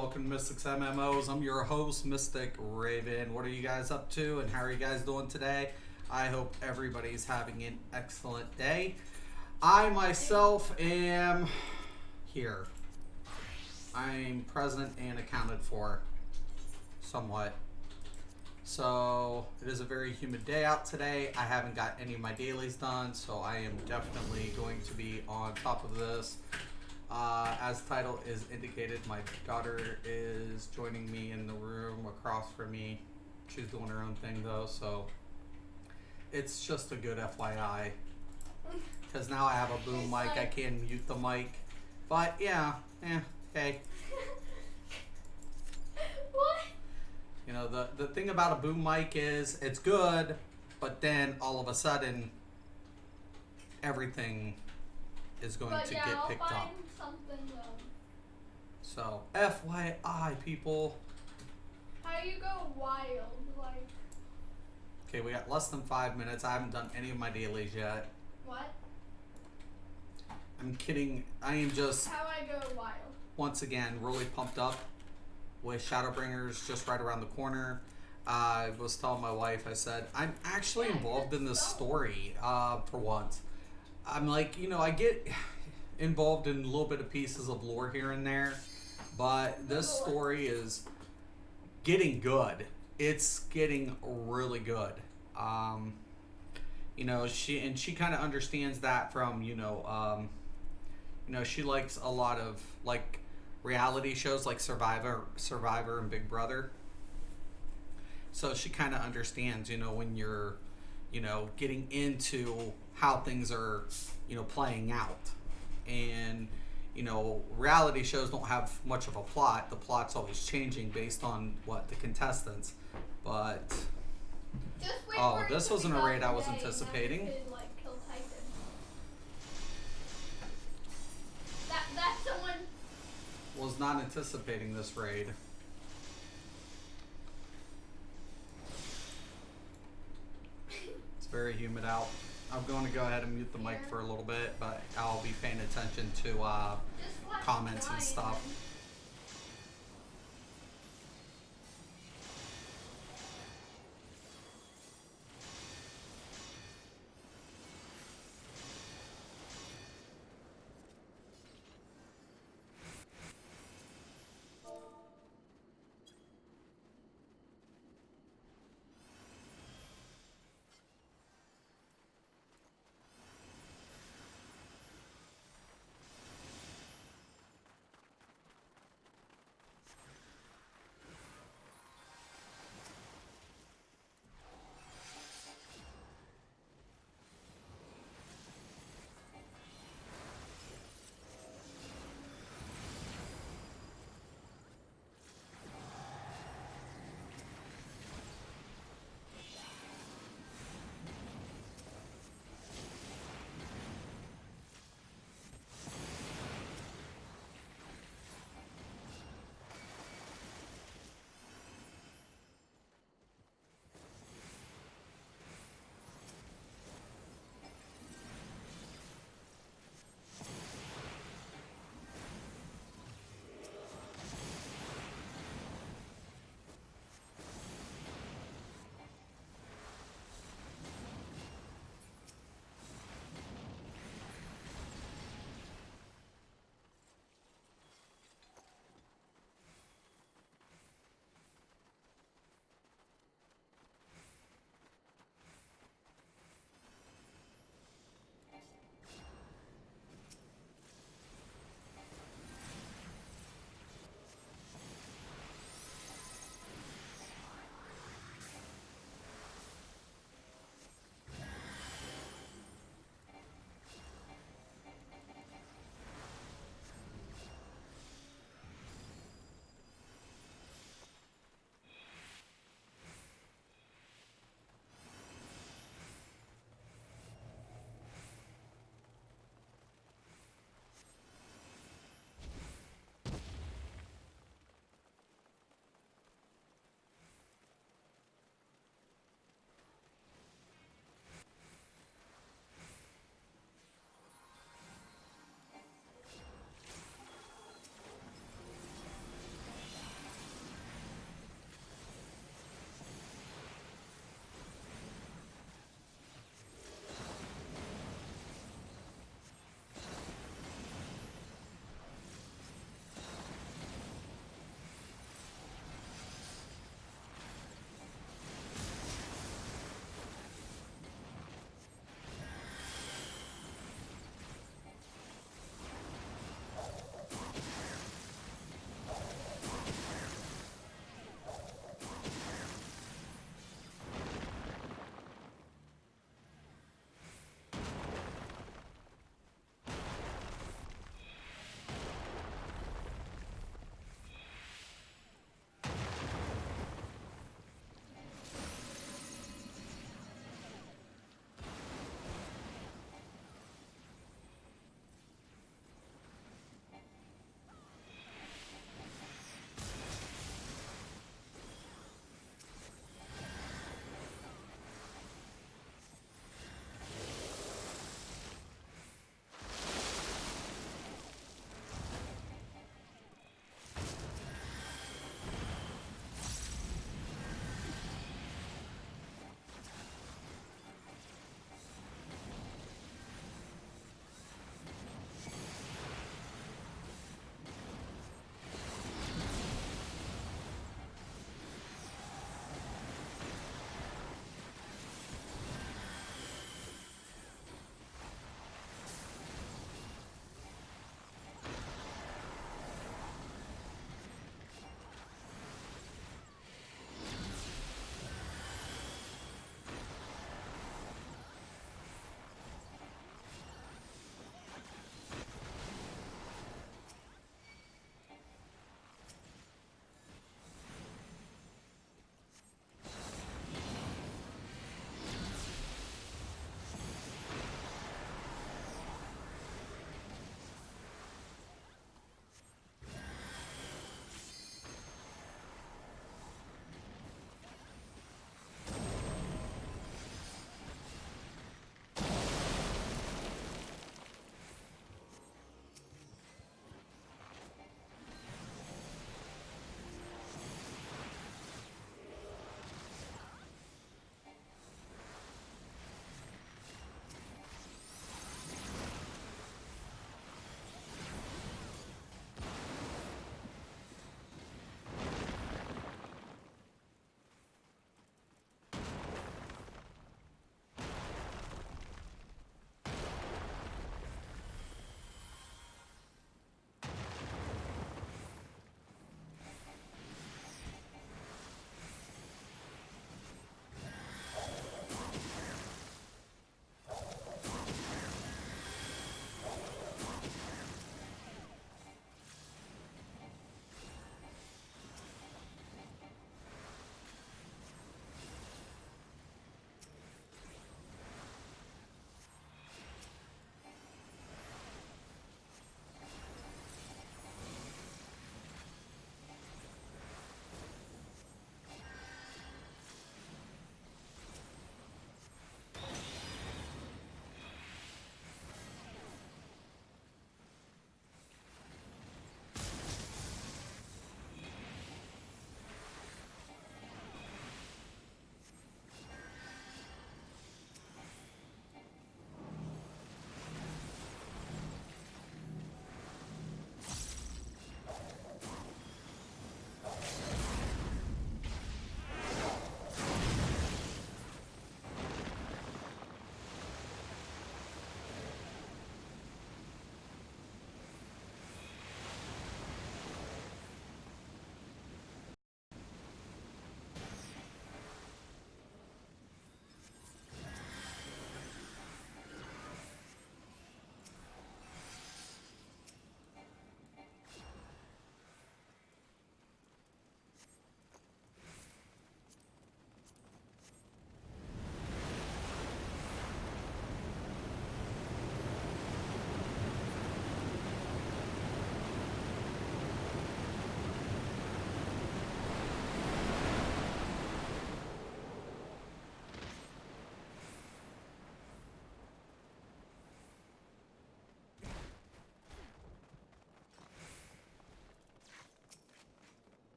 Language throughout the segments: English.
welcome to Mystics MMOs. I'm your host, Mystic Raven. What are you guys up to and how are you guys doing today? I hope everybody's having an excellent day. I myself am here. I'm present and accounted for somewhat. So it is a very humid day out today. I haven't got any of my dailies done, so I am definitely going to be on top of this. As the title is indicated, my daughter is joining me in the room across from me. She's doing her own thing though, so it's just a good FYI. Because now I have a boom mic, I can mute the mic. But yeah, okay. What? You know, the thing about a boom mic is it's good, but then all of a sudden everything is going to get picked up. Something though. So FYI, people. How do you go wild? Like Okay, we got less than 5 minutes. I haven't done any of my dailies yet. what? I'm kidding. I am just How I go wild? once again really pumped up with Shadowbringers just right around the corner. I was telling my wife, I said, I'm actually involved in this story for once. I'm like, you know, I get involved in a little bit of pieces of lore here and there, but this story is getting good. It's getting really good. You know, she kind of understands that from, you know, she likes a lot of like reality shows like Survivor and Big Brother. So she kind of understands, you know, when you're, you know, getting into how things are, you know, playing out. And, you know, reality shows don't have much of a plot. The plot's always changing based on what the contestants. But oh, this wasn't a raid I was anticipating. That someone Was not anticipating this raid. It's very humid out. I'm going to go ahead and mute the mic for a little bit, but I'll be paying attention to comments and stuff.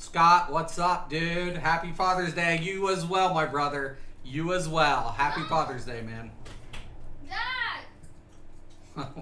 Scott, what's up, dude? Happy Father's Day. You as well, my brother. You as well. Happy Father's Day, man. Dad!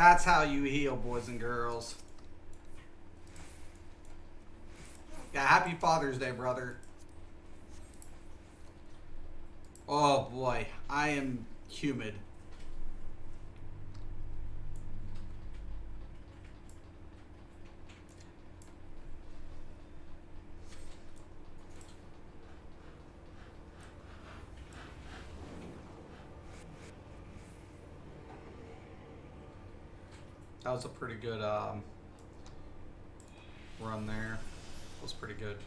That's how you heal, boys and girls. Yeah, happy Father's Day, brother. Oh boy, I am humid. That was a pretty good run there. It was pretty good.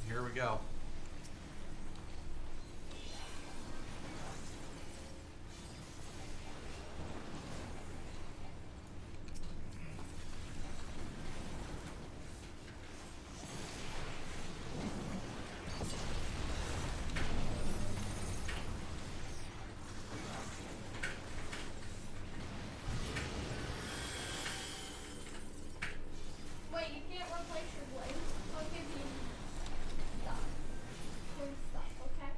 Here we go. Wait, you can't replace your blade. I'll give you stuff. Good stuff, okay?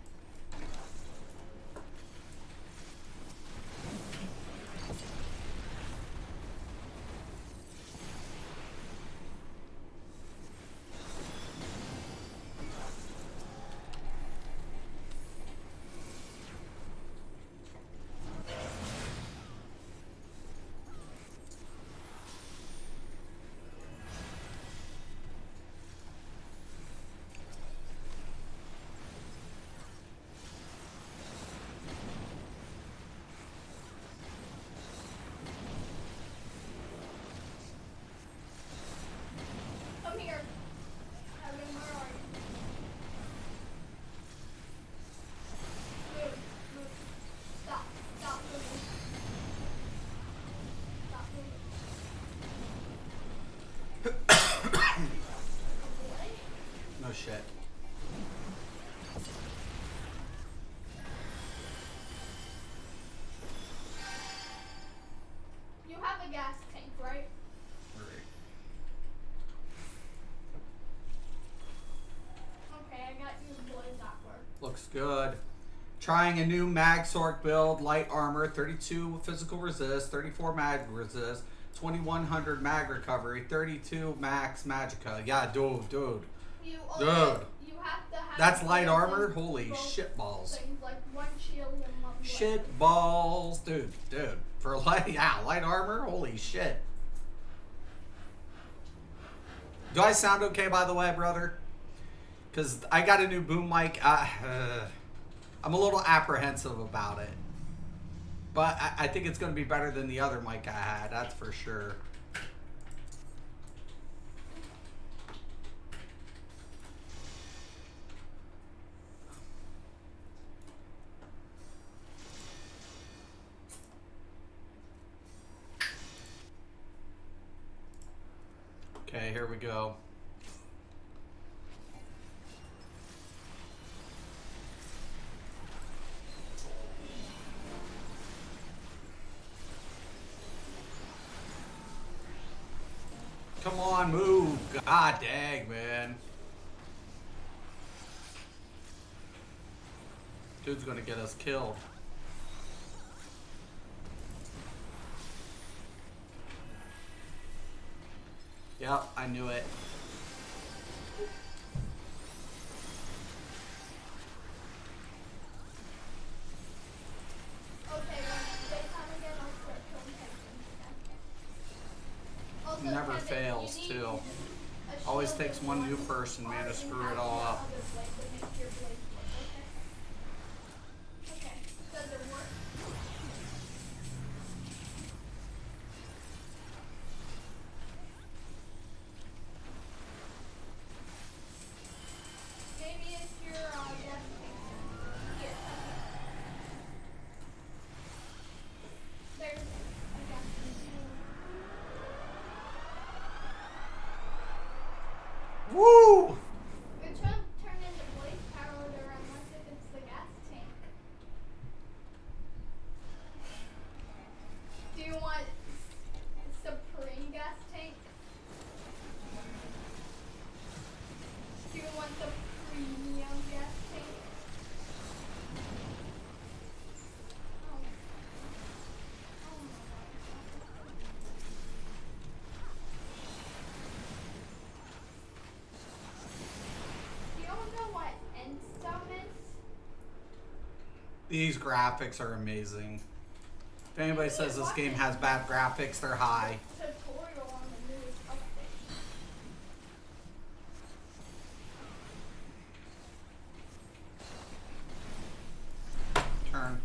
Come here. Evan, where are you? Move, move. Stop, stop moving. Stop moving. Boy. No shit. You have a gas tank, right? Alright. Okay, I got you the blade that work. Looks good. Trying a new mag sork build, light armor, 32 physical resist, 34 mag resist, 2100 mag recovery, 32 max magicka. Yeah, dude. You Dude. You have to have That's light both armor? things- Holy both shit balls. Things like one shield and one blade. Shit balls. Dude. For light, yeah, light armor? Holy shit. Do I sound okay, by the way, brother? Because I got a new boom mic. I'm a little apprehensive about it. But I think it's going to be better than the other mic I had. That's for sure. Okay, here we go. Come on, move. God dang, man. Dude's gonna get us killed. Yep, I knew it. Okay, when daytime again, I'll start killing Texans again. Also, Never Kevin, fails, you need too. a Always shield takes and one new person, man, to and screw have it all the up. other blade to make your blade work, okay? Okay, does it work? Maybe it's your gas tank. Here, come here. There's a gas tank. Woo! It should turn into voice power unless if it's the gas tank. Do you want Supreme gas tank? Do you want the premium gas tank? Oh. Oh my god. You don't know what Endstone is? These graphics are amazing. If anybody says this game has bad graphics, they're high. Tutorial on the newest update. Turn.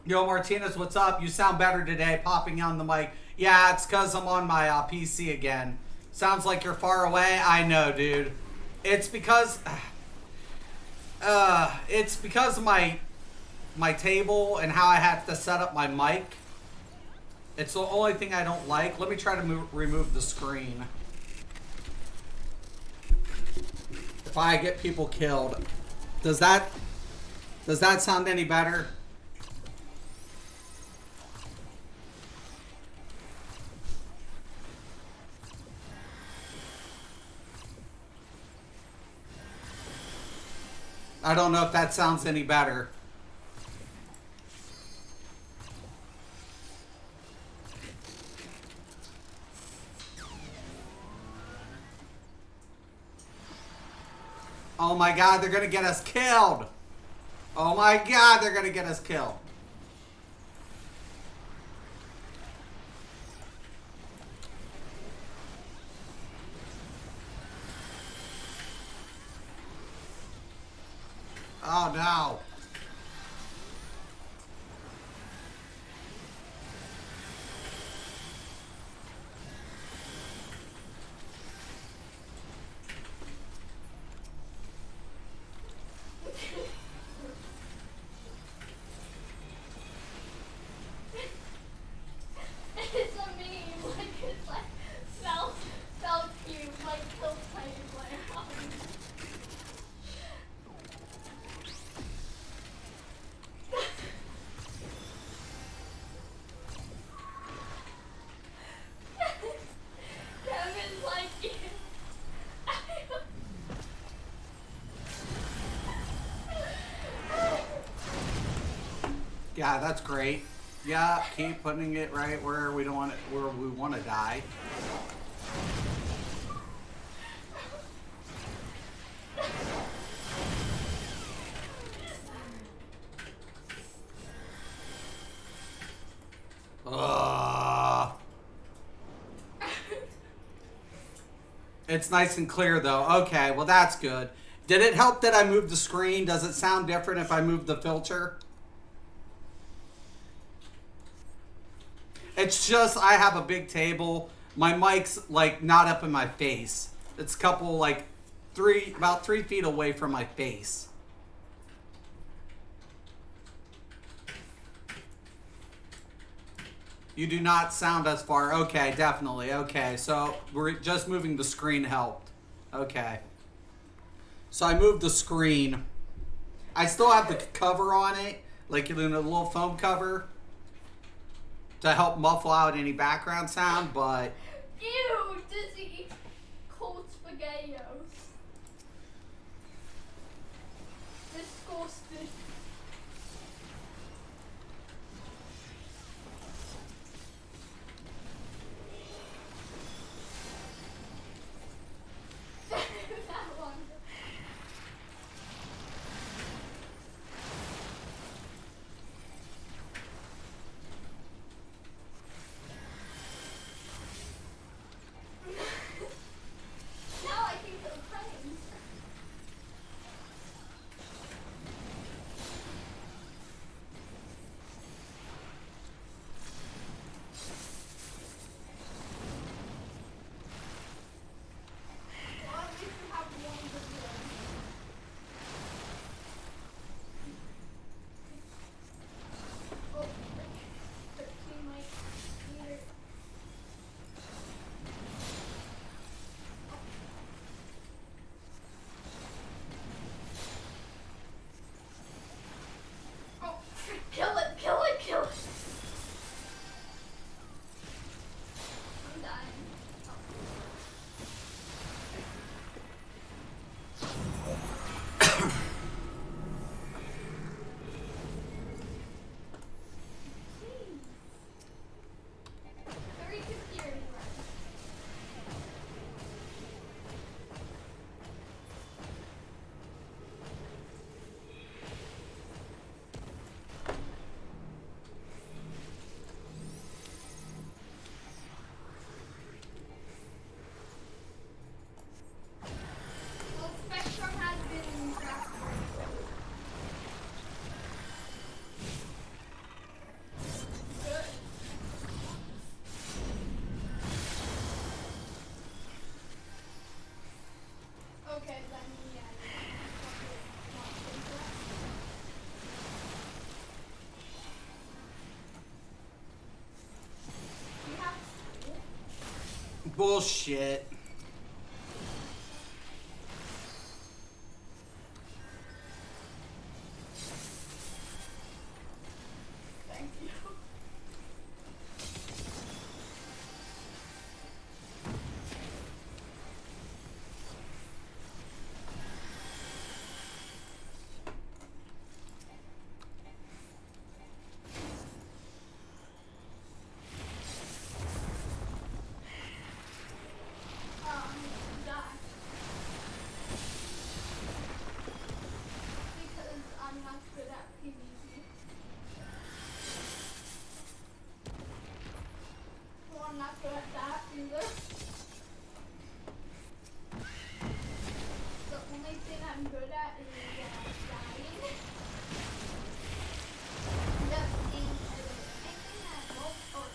Yo, Martinez, what's up? You sound better today, popping on the mic. Yeah, it's because I'm on my PC again. Sounds like you're far away. I know, dude. It's because of my table and how I have to set up my mic. It's the only thing I don't like. Let me try to remove the screen. If I get people killed, does that sound any better? I don't know if that sounds any better. Oh my god, they're gonna get us killed! Oh my god, they're gonna get us killed. Oh no. It's a meme, like it's like spell cube, like kill tiny player. Kevin's like Yeah, that's great. Yeah, keep putting it right where we don't want it, where we want to die. It's nice and clear though. Okay, well that's good. Did it help that I moved the screen? Does it sound different if I move the filter? It's just I have a big table. My mic's like not up in my face. It's a couple like about 3 feet away from my face. You do not sound as far. Okay, definitely. Okay, so we're just moving the screen helped. Okay. So I moved the screen. I still have the cover on it, like a little foam cover to help muffle out any background sound, but... ew, does he eat cold SpaghettiOs? Disgusting. That one. Now I can kill frames. Bullshit. Thank you. Die. Because I'm not good at PvP. Well, I'm not good at that either. The only thing I'm good at is dying. Just anything that helps or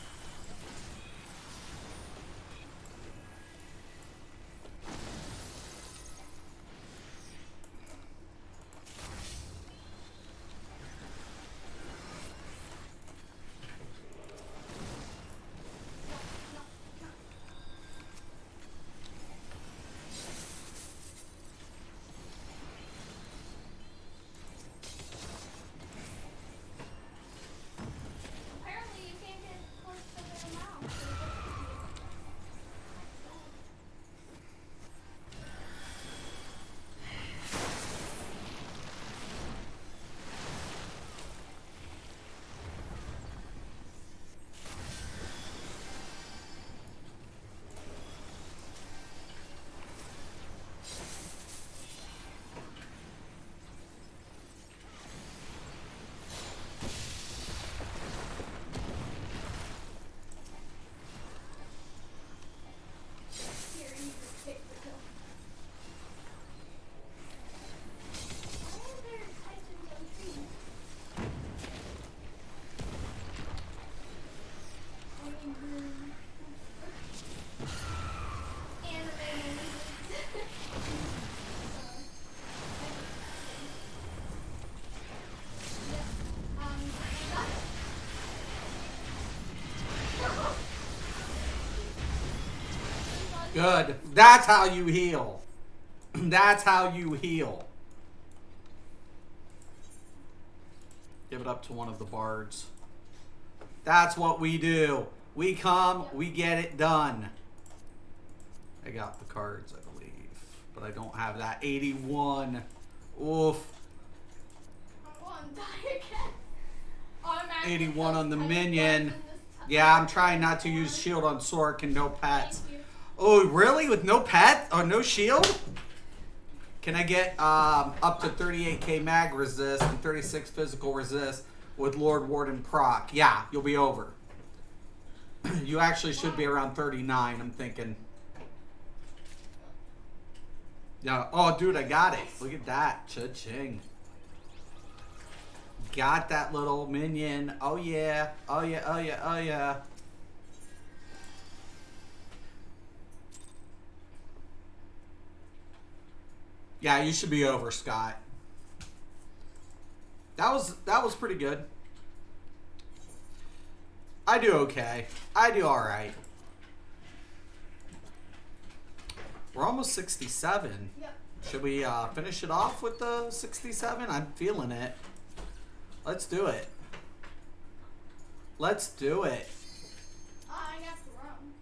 apparently you can't get close to their mouth. Here, you just take the pill. Why are there titans on trees? I mean, anime movies. Yeah, Good. That's how you heal. That's how you heal. Give it up to one of the bards. That's what we do. We come, we get it done. I got the cards, I believe. But I don't have that 81. Oof. I'm going to die again. Automatically 81 on the I minion. was in this Yeah, I'm trying not to use shield on Sork and no pets. Thank you. Oh, really? With no pet or no shield? Can I get up to 38k mag resist and 36 physical resist with Lord Warden proc? Yeah, you'll be over. You actually should be around 39, I'm thinking. Yeah. Oh, dude, I got it. Look at that. Cha-ching. Got that little minion. Oh, yeah. Oh, yeah. Oh, yeah. Oh, yeah. Yeah, you should be over, Scott. That was pretty good. I do okay. I do all right. We're almost 67. Yep. Should we finish it off with the 67? I'm feeling it. Let's do it. Let's do it. I got to run.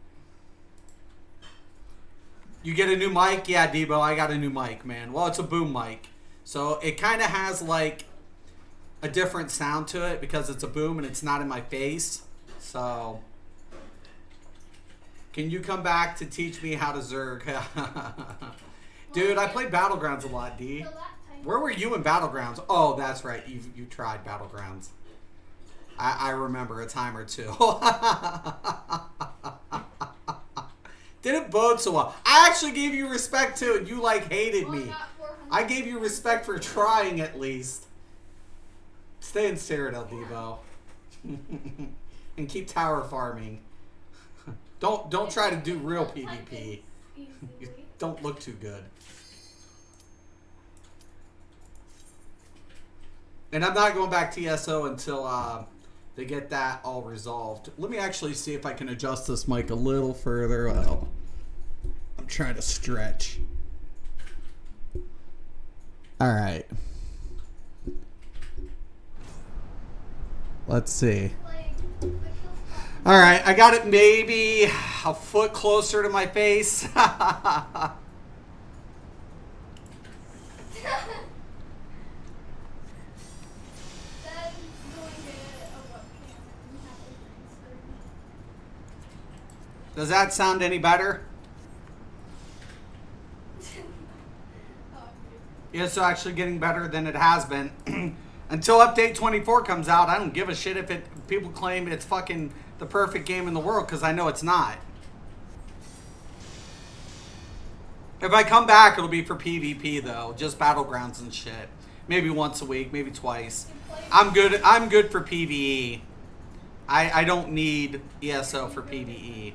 You get a new mic? Yeah, Debo, I got a new mic, man. Well, it's a boom mic. So it kind of has like a different sound to it because it's a boom and it's not in my face. So can you come back to teach me how to Zerg? Dude, I played Battlegrounds a lot, D. So that time. Where were you in Battlegrounds? Oh, that's right. You tried Battlegrounds. I remember a time or two. Didn't bode so well. I actually gave you respect too, and you like hated Well, I me. got 400. I gave you respect for trying at least. Stay in Cyrodiil, Debo. And keep tower farming. Don't try to do real PvP. You Easily. don't look too good. And I'm not going back TSO until they get that all resolved. Let me actually see if I can adjust this mic a little further. Oh, trying to stretch. All right. Let's see. All right, I got it maybe a foot closer to my face. Does that sound any better? Yeah, it's actually getting better than it has been. Until update 24 comes out, I don't give a shit if people claim it's fucking the perfect game in the world, because I know it's not. If I come back, it'll be for PvP though, just battlegrounds and shit. Maybe once a week, maybe twice. I'm good for PvE. I don't need ESO for PvE.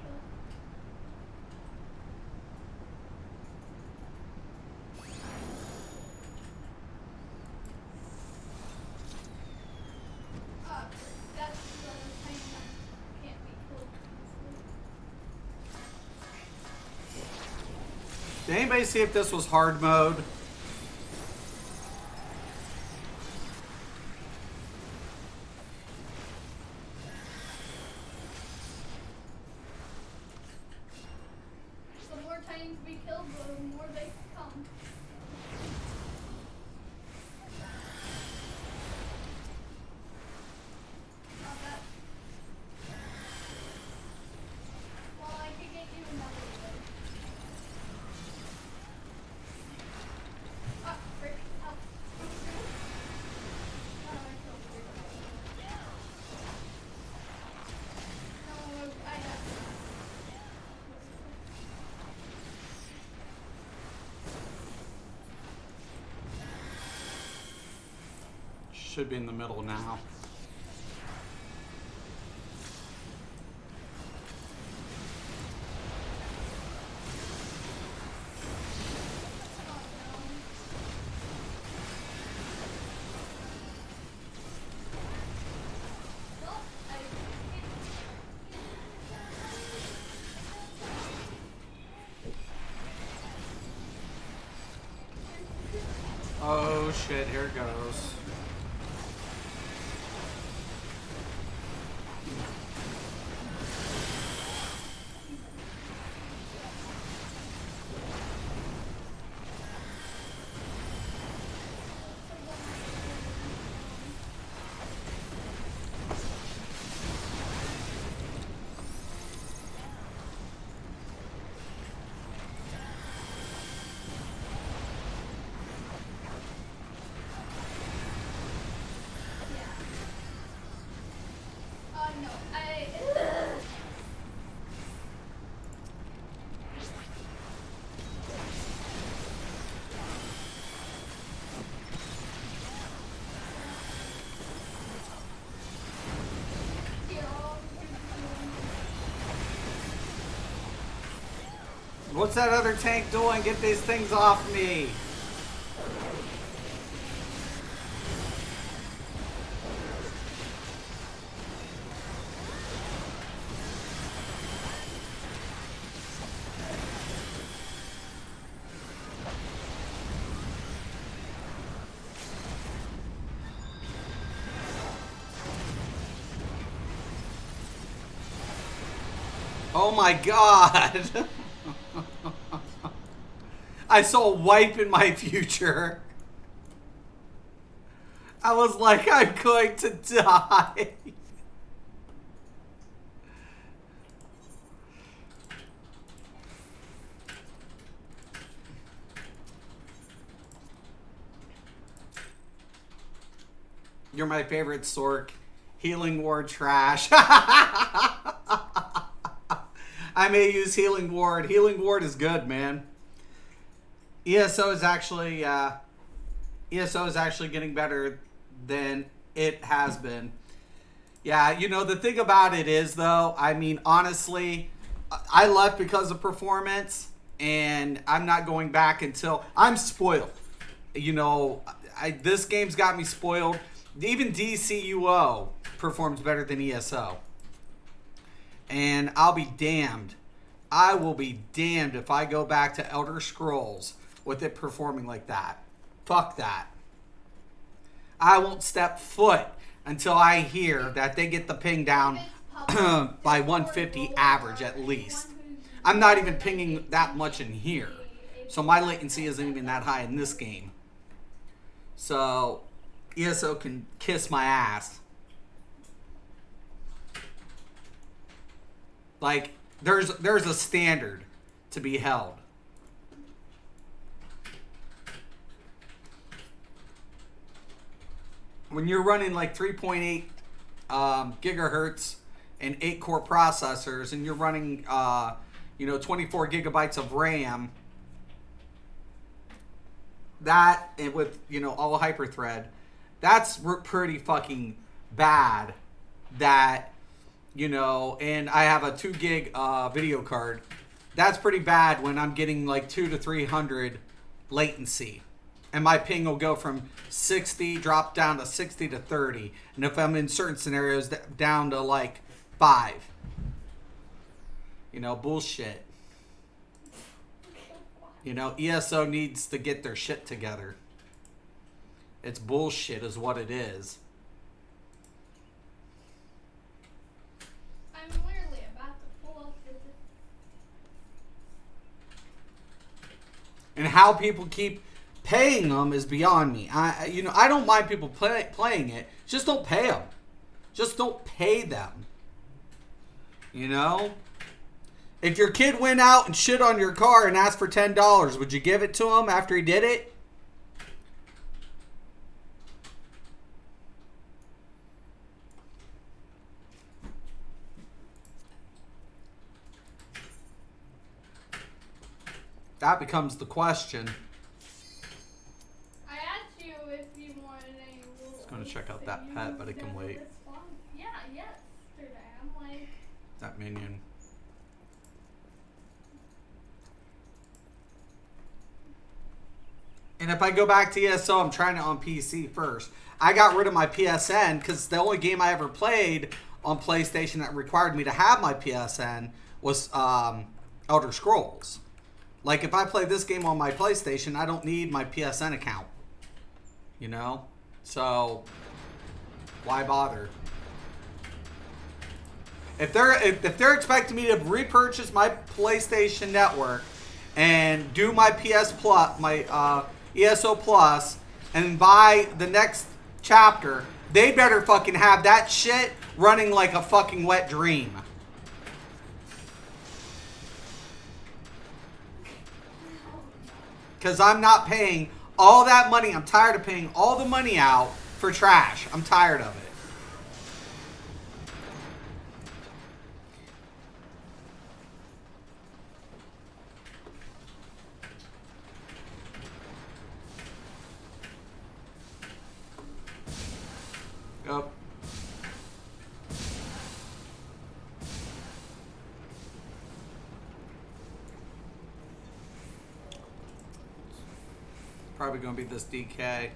Did anybody see if this was hard mode? The more times we kill, the more they come. Well, I could get you another one. Frick. Ow. I killed you. No, I got Should be in the middle now. Oh shit, here it goes. no, What's that other tank doing? Get these things off me. Oh my god. I saw a wipe in my future. I was like, I'm going to die. You're my favorite Sork. Healing Ward trash. I may use Healing Ward. Healing Ward is good, man. ESO is actually getting better than it has been. Yeah, you know, the thing about it is, though, I mean, honestly, I left because of performance, and I'm not going back until I'm spoiled. You know, this game's got me spoiled. Even DCUO performs better than ESO. And I'll be damned I will be damned if I go back to Elder Scrolls with it performing like that. Fuck that. I won't step foot until I hear that they get the ping down by 150 average at least. I'm not even pinging that much in here. So my latency isn't even that high in this game. So ESO can kiss my ass. Like, there's a standard to be held. When you're running like 3.8 gigahertz and 8-core processors, and you're running 24 gigabytes of RAM, that, and with all hyperthread, that's pretty fucking bad. That and I have a 2 gig video card. That's pretty bad when I'm getting like 200 to 300 latency. And my ping will go from 60, drop down to 60 to 30. And if I'm in certain scenarios, down to like 5. Bullshit. ESO needs to get their shit together. It's bullshit is what it is. I'm literally about to pull up the... And how people keep paying them is beyond me. I don't mind people playing it. Just don't pay them. Just don't pay them. If your kid went out and shit on your car and asked for $10, would you give it to him after he did it? That becomes the question. I asked you if you wanted any rules. I was going to check out that pet, but it can wait. Yeah, yesterday. I'm like... That minion. And if I go back to ESO, I'm trying it on PC first. I got rid of my PSN because the only game I ever played on PlayStation that required me to have my PSN was Elder Scrolls. Like, if I play this game on my PlayStation, I don't need my PSN account. So, why bother? If they're expecting me to repurchase my PlayStation Network and do my PS Plus, my ESO Plus, and buy the next chapter, they better fucking have that shit running like a fucking wet dream. Because I'm not paying all that money. I'm tired of paying all the money out for trash. I'm tired of it. Yep. Probably going to be this DK.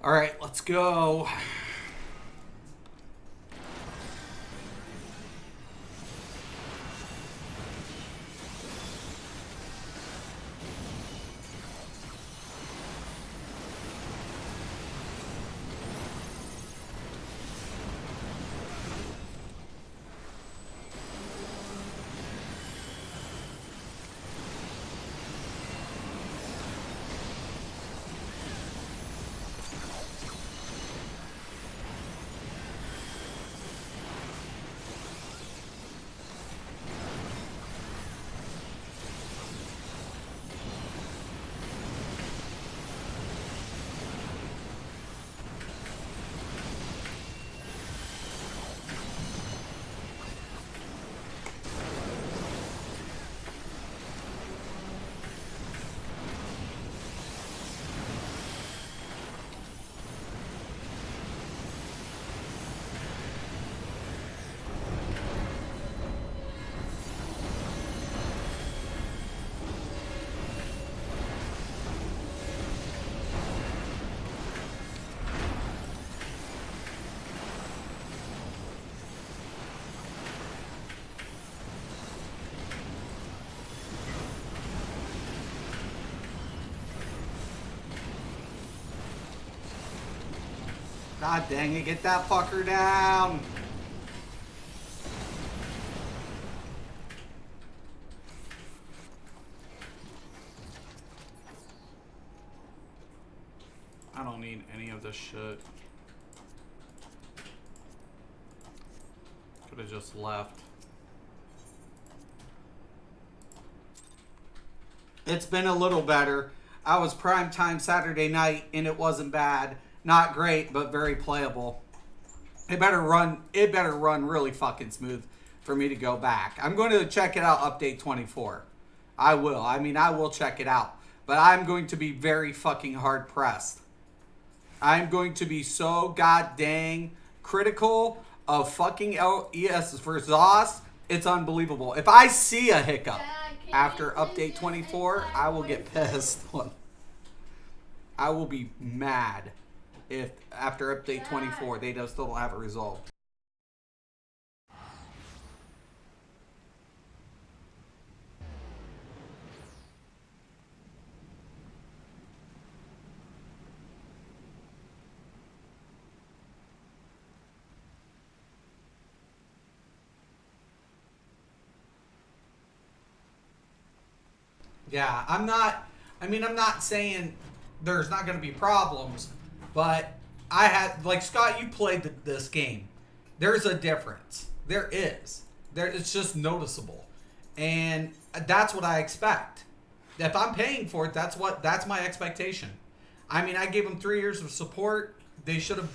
All right, let's go. God dang it, get that fucker down. I don't need any of this shit. Could have just left. It's been a little better. I was prime time Saturday night and it wasn't bad. Not great, but very playable. It better run really fucking smooth for me to go back. I'm going to check it out, update 24. I will. I mean, I will check it out. But I'm going to be very fucking hard pressed. I'm going to be so god dang critical of fucking ES for ZOS. It's unbelievable. If I see a hiccup after update 24, I will get pissed. I will be mad if after update 24 they just still don't have it resolved. Yeah, I'm not saying there's not going to be problems, but I had, like, Scott, you played this game. There's a difference. There is. It's just noticeable. And that's what I expect. If I'm paying for it, that's my expectation. I mean, I gave them 3 years of support. They should have,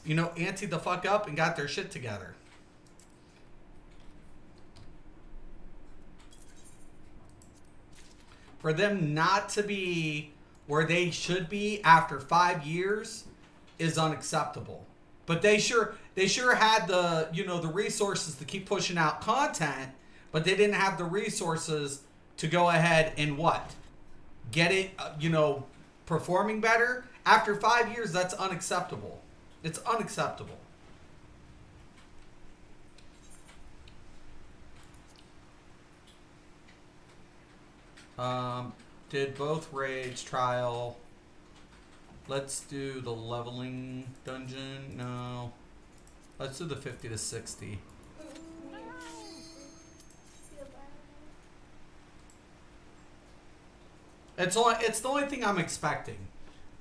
anteed the fuck up and got their shit together. For them not to be where they should be after 5 years is unacceptable. But they sure had the resources to keep pushing out content, but they didn't have the resources to go ahead and get it performing better. After 5 years, that's unacceptable. It's unacceptable. Did both raids trial. Let's do the leveling dungeon. No. Let's do the 50 to 60. It's the only thing I'm expecting.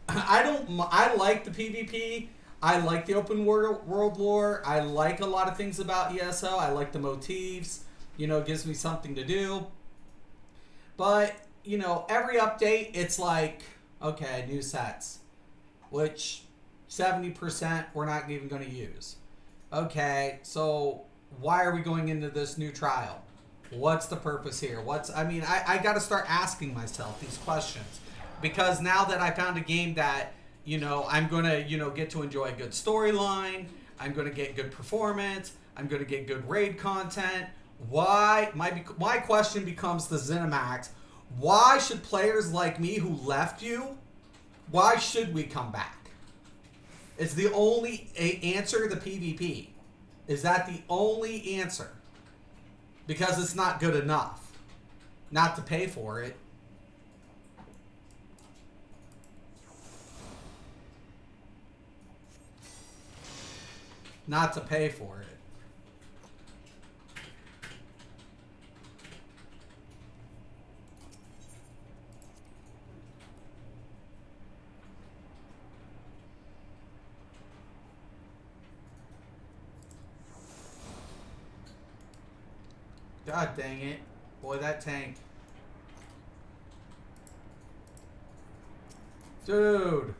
I like the PvP. I like the open world lore. I like a lot of things about ESO. I like the motifs. It gives me something to do. But, every update, it's like, okay, new sets, which 70% we're not even going to use. Okay, so why are we going into this new trial? What's the purpose here? I got to start asking myself these questions. Because now that I found a game that, I'm going to, get to enjoy a good storyline, I'm going to get good performance, I'm going to get good raid content. Why? My question becomes the ZeniMax. Why should players like me who left you, why should we come back? Is the only answer the PvP? Is that the only answer? Because it's not good enough not to pay for it. Not to pay for it. God dang it. Boy, that tank. Dude.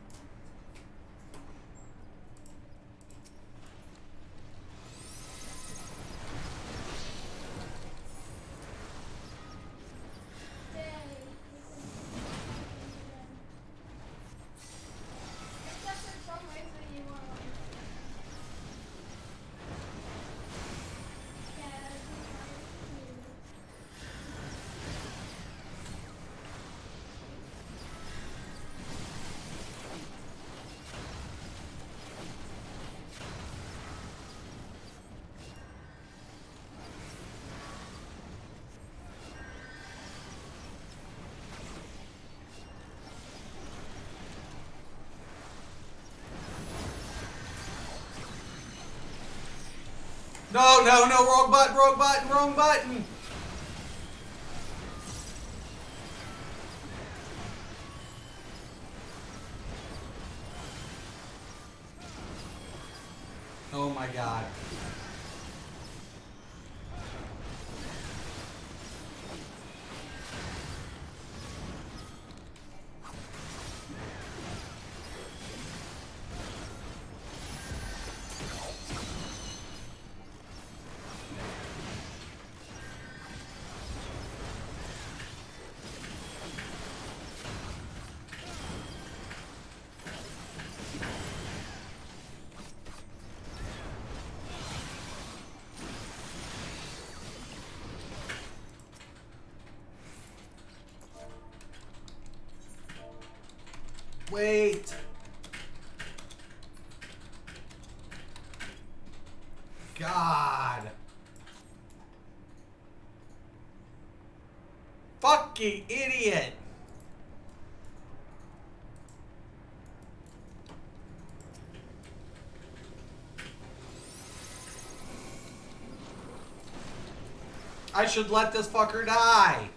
No, no, no, wrong button, wrong button, wrong button. Oh my god. Wait. God. Fucking idiot. I should let this fucker die.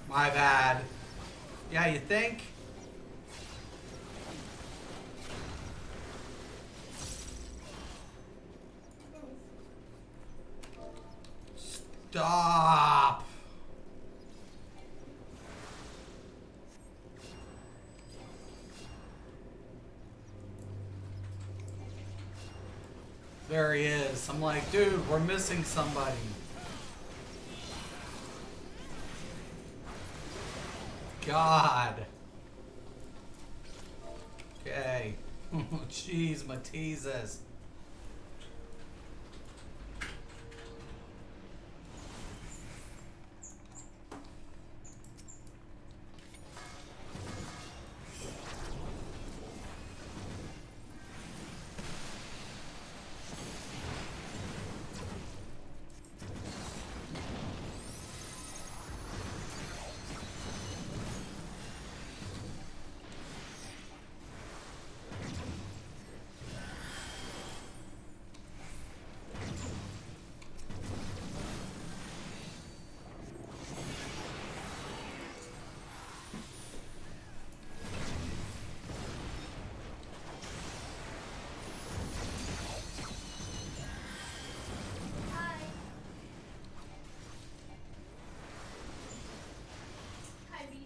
My bad. Yeah, you think? Stop. There he is. I'm like, dude, we're missing somebody. God. Okay. Jeez, Mateezes. Hi. Hi, Beach.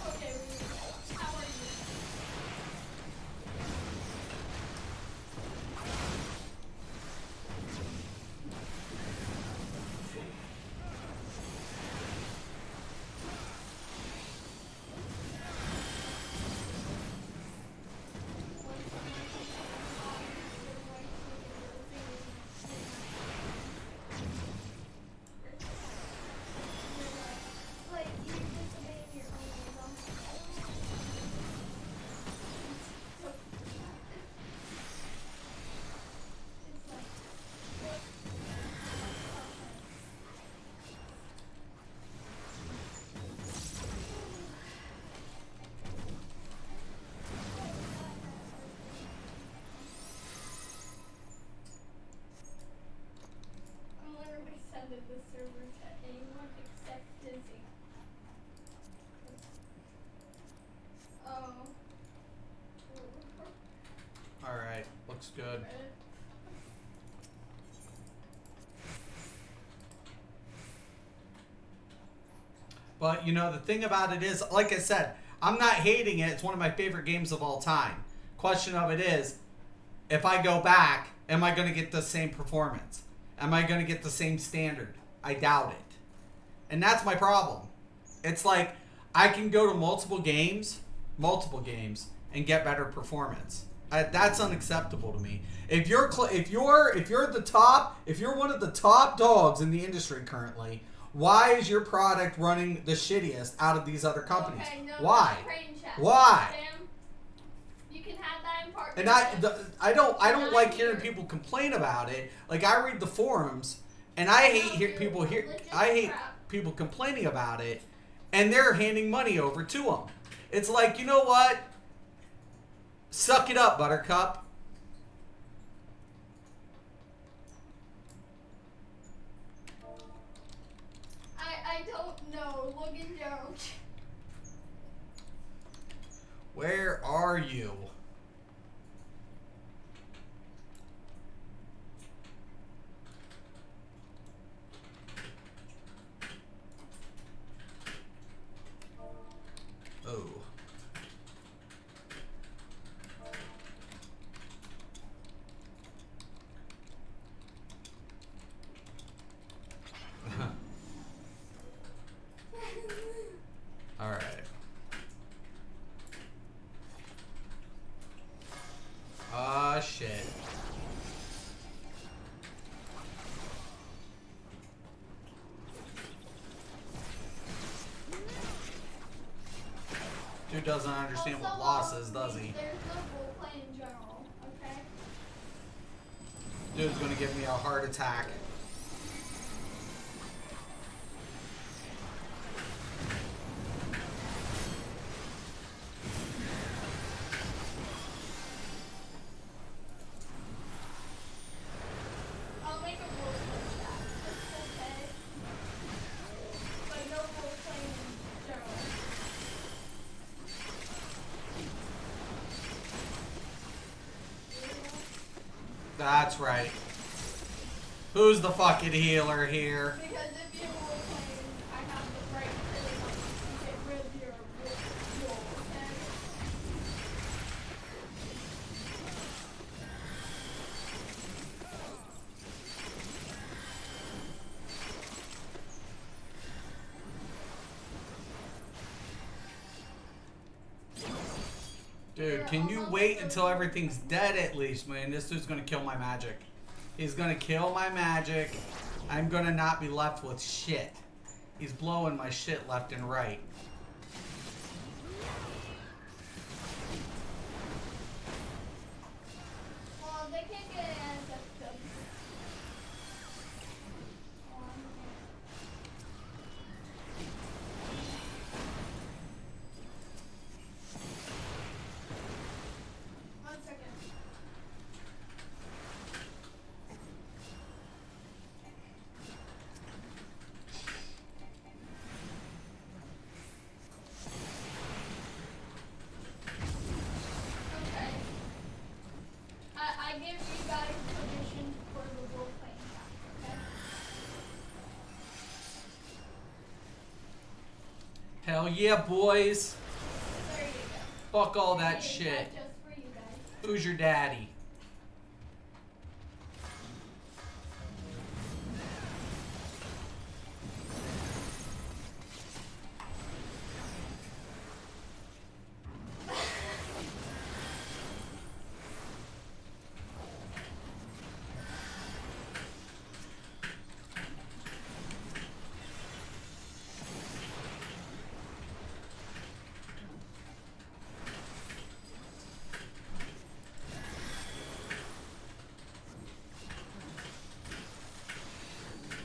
Okay, how are you? Like, you're disobeying your own rhythm. It's like, I'm literally sending the server to anyone except Dizzy. Oh. Alright, looks good. But, you know, the thing about it is, like I said, I'm not hating it. It's one of my favorite games of all time. Question of it is, if I go back, am I going to get the same performance? Am I going to get the same standard? I doubt it. And that's my problem. It's like, I can go to multiple games, and get better performance. That's unacceptable to me. If you're the top, if you're one of the top dogs in the industry currently, why is your product running the shittiest out of these other companies? Okay, no, Why? Crane Chest. Why? Sam, you can have that in partnership. And I don't like hearing people complain about it. Like, I read the forums, and I hate people complaining about it, and they're handing money over to them. It's like, you know what? Suck it up, Buttercup. I don't know. Logan don't. Where are you? Oh. All right. Ah, shit. Dude doesn't understand what loss is, does he? There's no role play in general, okay? Dude's gonna give me a heart attack. I'll make a role play chat. It's okay. But no role play in general. That's right. Who's the fucking healer here? Because if you're role playing, I have the right to get rid of your role, okay? Dude, can you wait until everything's dead at least, man? This dude's gonna kill my magic. He's gonna kill my magic. I'm gonna not be left with shit. He's blowing my shit left and right. Well, they can't get an SFW. One second. Okay. I give you guys permission for the role playing chapter, okay? Hell yeah, boys. There you go. Fuck all that I did shit. Just for you guys. Who's your daddy?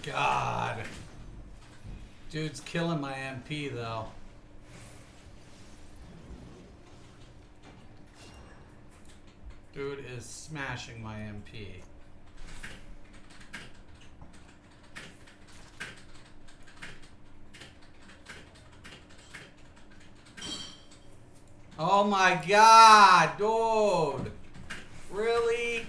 God. Dude's killing my MP though. Dude is smashing my MP. Oh my god, dude. Really?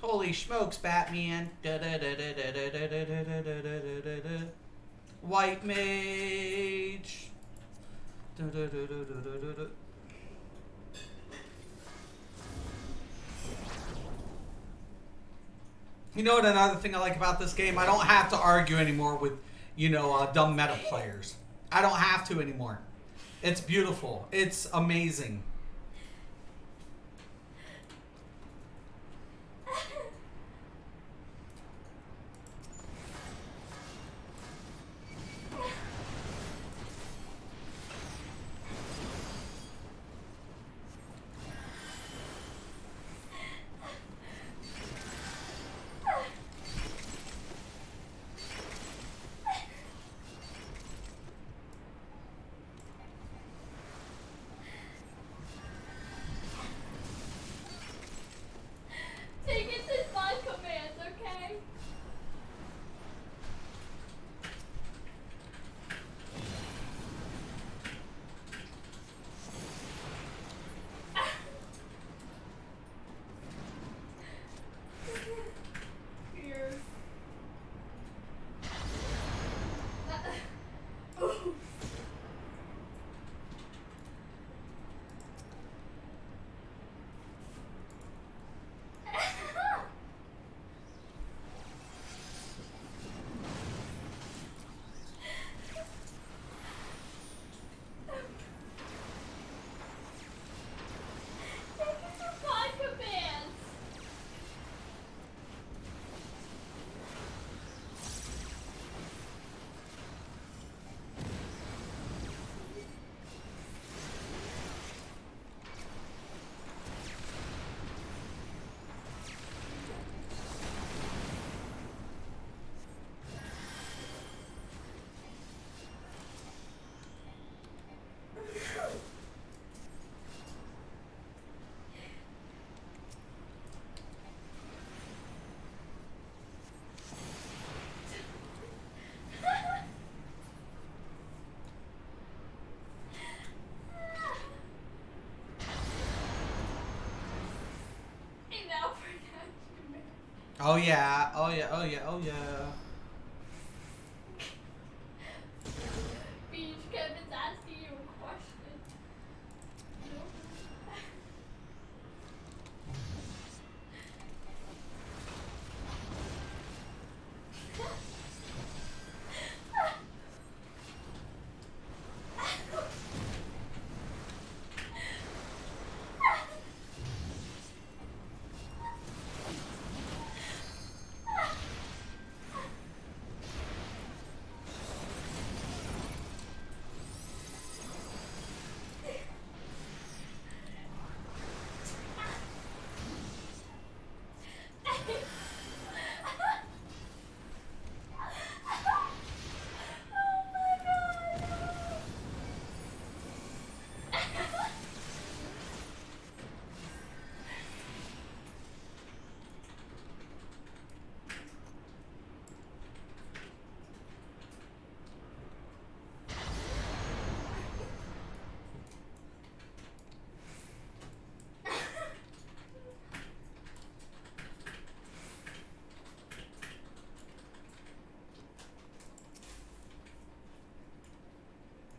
Holy smokes, Batman. White mage. You know what? Another thing I like about this game, I don't have to argue anymore with, dumb meta players. I don't have to anymore. It's beautiful. It's amazing. Take it to my commands, okay? Fears. Ooh. Take it to my commands. And now for that. Oh yeah, oh yeah, oh yeah, oh yeah. Beach Kevin's asking you a question. Oh my god!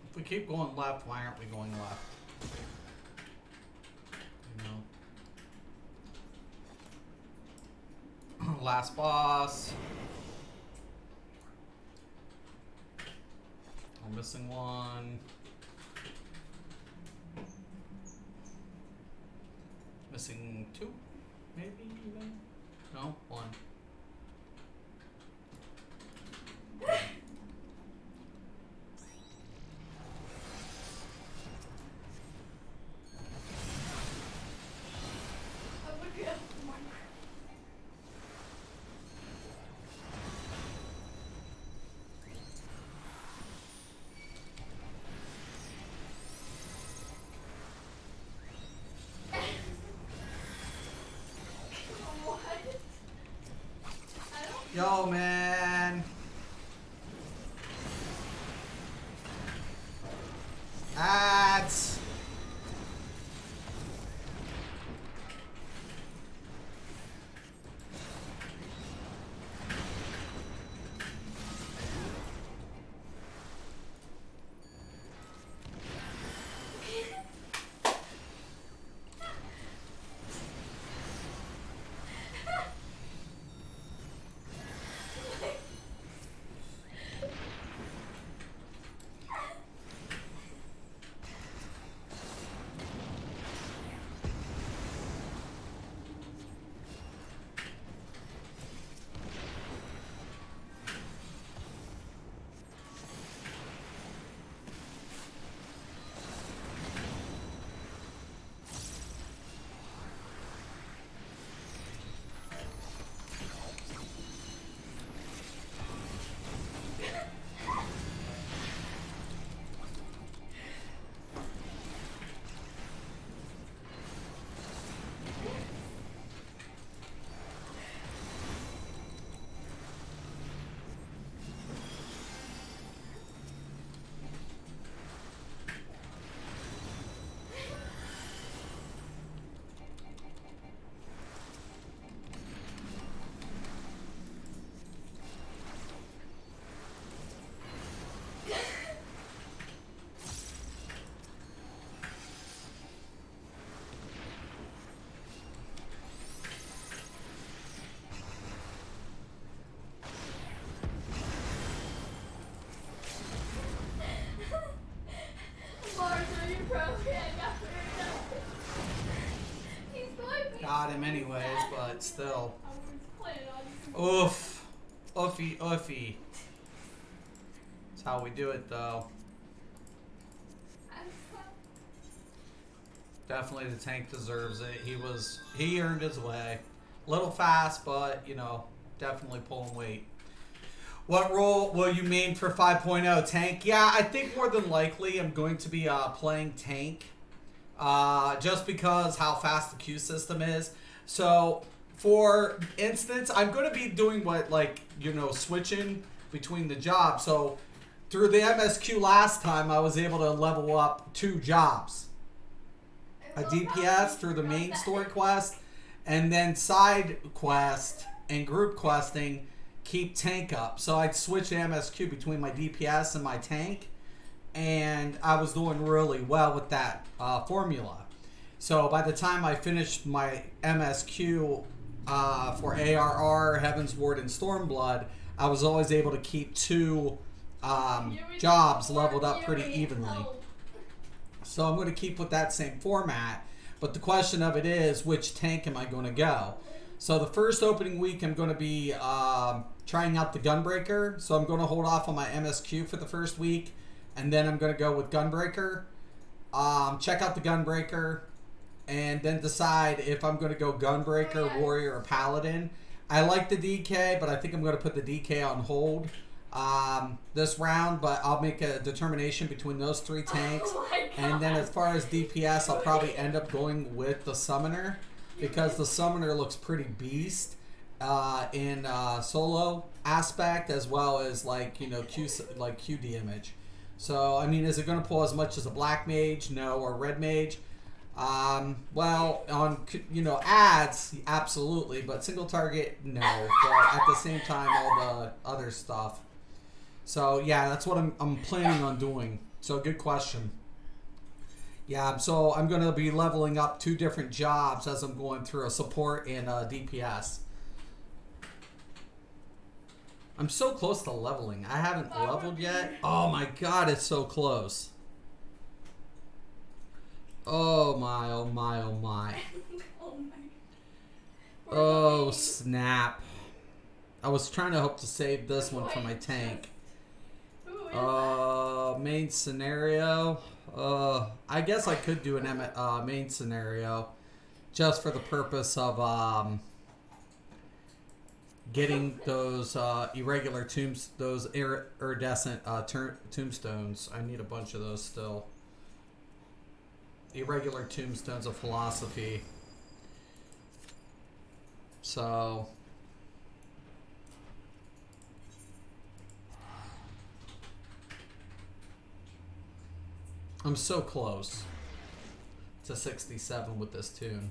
If we keep going left, why aren't we going left? Last boss. I'm missing one. Missing two, maybe even? No, one. I'm looking at the marker. What? I don't Yo, man. Ads. got him anyways, but still. I was planning on Oof. Oofy, oofy. That's how we do it, though. Definitely the tank deserves it. He earned his way. Little fast, but, you know, definitely pulling weight. What role will you main for 5.0? Tank? Yeah, I think more than likely I'm going to be playing tank. Just because how fast the Q system is. So, for instance, I'm going to be doing what, like, you know, switching between the jobs. So, through the MSQ last time, I was able to level up 2 jobs. A DPS through the main story quest, and then side quest and group questing keep tank up. So I'd switch to MSQ between my DPS and my tank, and I was doing really well with that formula. So by the time I finished my MSQ for ARR, Heaven's Ward, and Stormblood, I was always able to keep 2 jobs leveled up pretty evenly. So I'm going to keep with that same format. But the question of it is, which tank am I going to go? So the first opening week, I'm going to be trying out the Gunbreaker. So I'm going to hold off on my MSQ for the first week. And then I'm going to go with Gunbreaker. Check out the Gunbreaker. And then decide if I'm going to go Gunbreaker, Warrior, or Paladin. I like the DK, but I think I'm going to put the DK on hold this round, but I'll make a determination between those 3 tanks. And then as far as DPS, I'll probably end up going with the Summoner, because the Summoner looks pretty beast in solo aspect, as well as, like, you know, Q damage. So I mean, is it going to pull as much as a Black Mage? No. Or Red Mage? Well, on, you know, ads, absolutely, but single target, no. But at the same time, all the other stuff. So yeah, that's what I'm planning on doing. So good question. Yeah, so I'm going to be leveling up 2 different jobs as I'm going through a support and DPS. I'm so close to leveling. I haven't leveled yet. Oh my god, it's so close. Oh my, oh my, oh my. Oh snap. I was trying to hope to save this one for my tank. Main scenario. I guess I could do an main scenario just for the purpose of getting those irregular those iridescent tombstones. I need a bunch of those still. Irregular tombstones of philosophy. So I'm so close to 67 with this tune.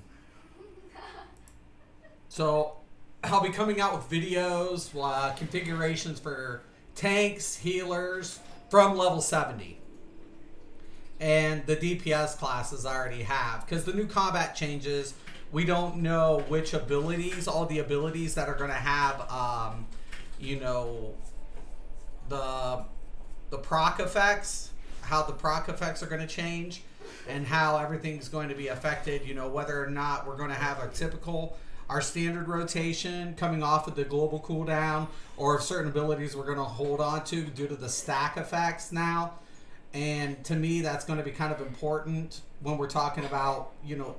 So I'll be coming out with videos, configurations for tanks, healers from level 70. And the DPS classes I already have. Because the new combat changes, we don't know which abilities, all the abilities that are going to have, you know, the proc effects, how the proc effects are going to change, and how everything's going to be affected, you know, whether or not we're going to have our standard rotation coming off of the global cooldown, or if certain abilities we're going to hold on to due to the stack effects now. And to me, that's going to be kind of important when we're talking about, you know,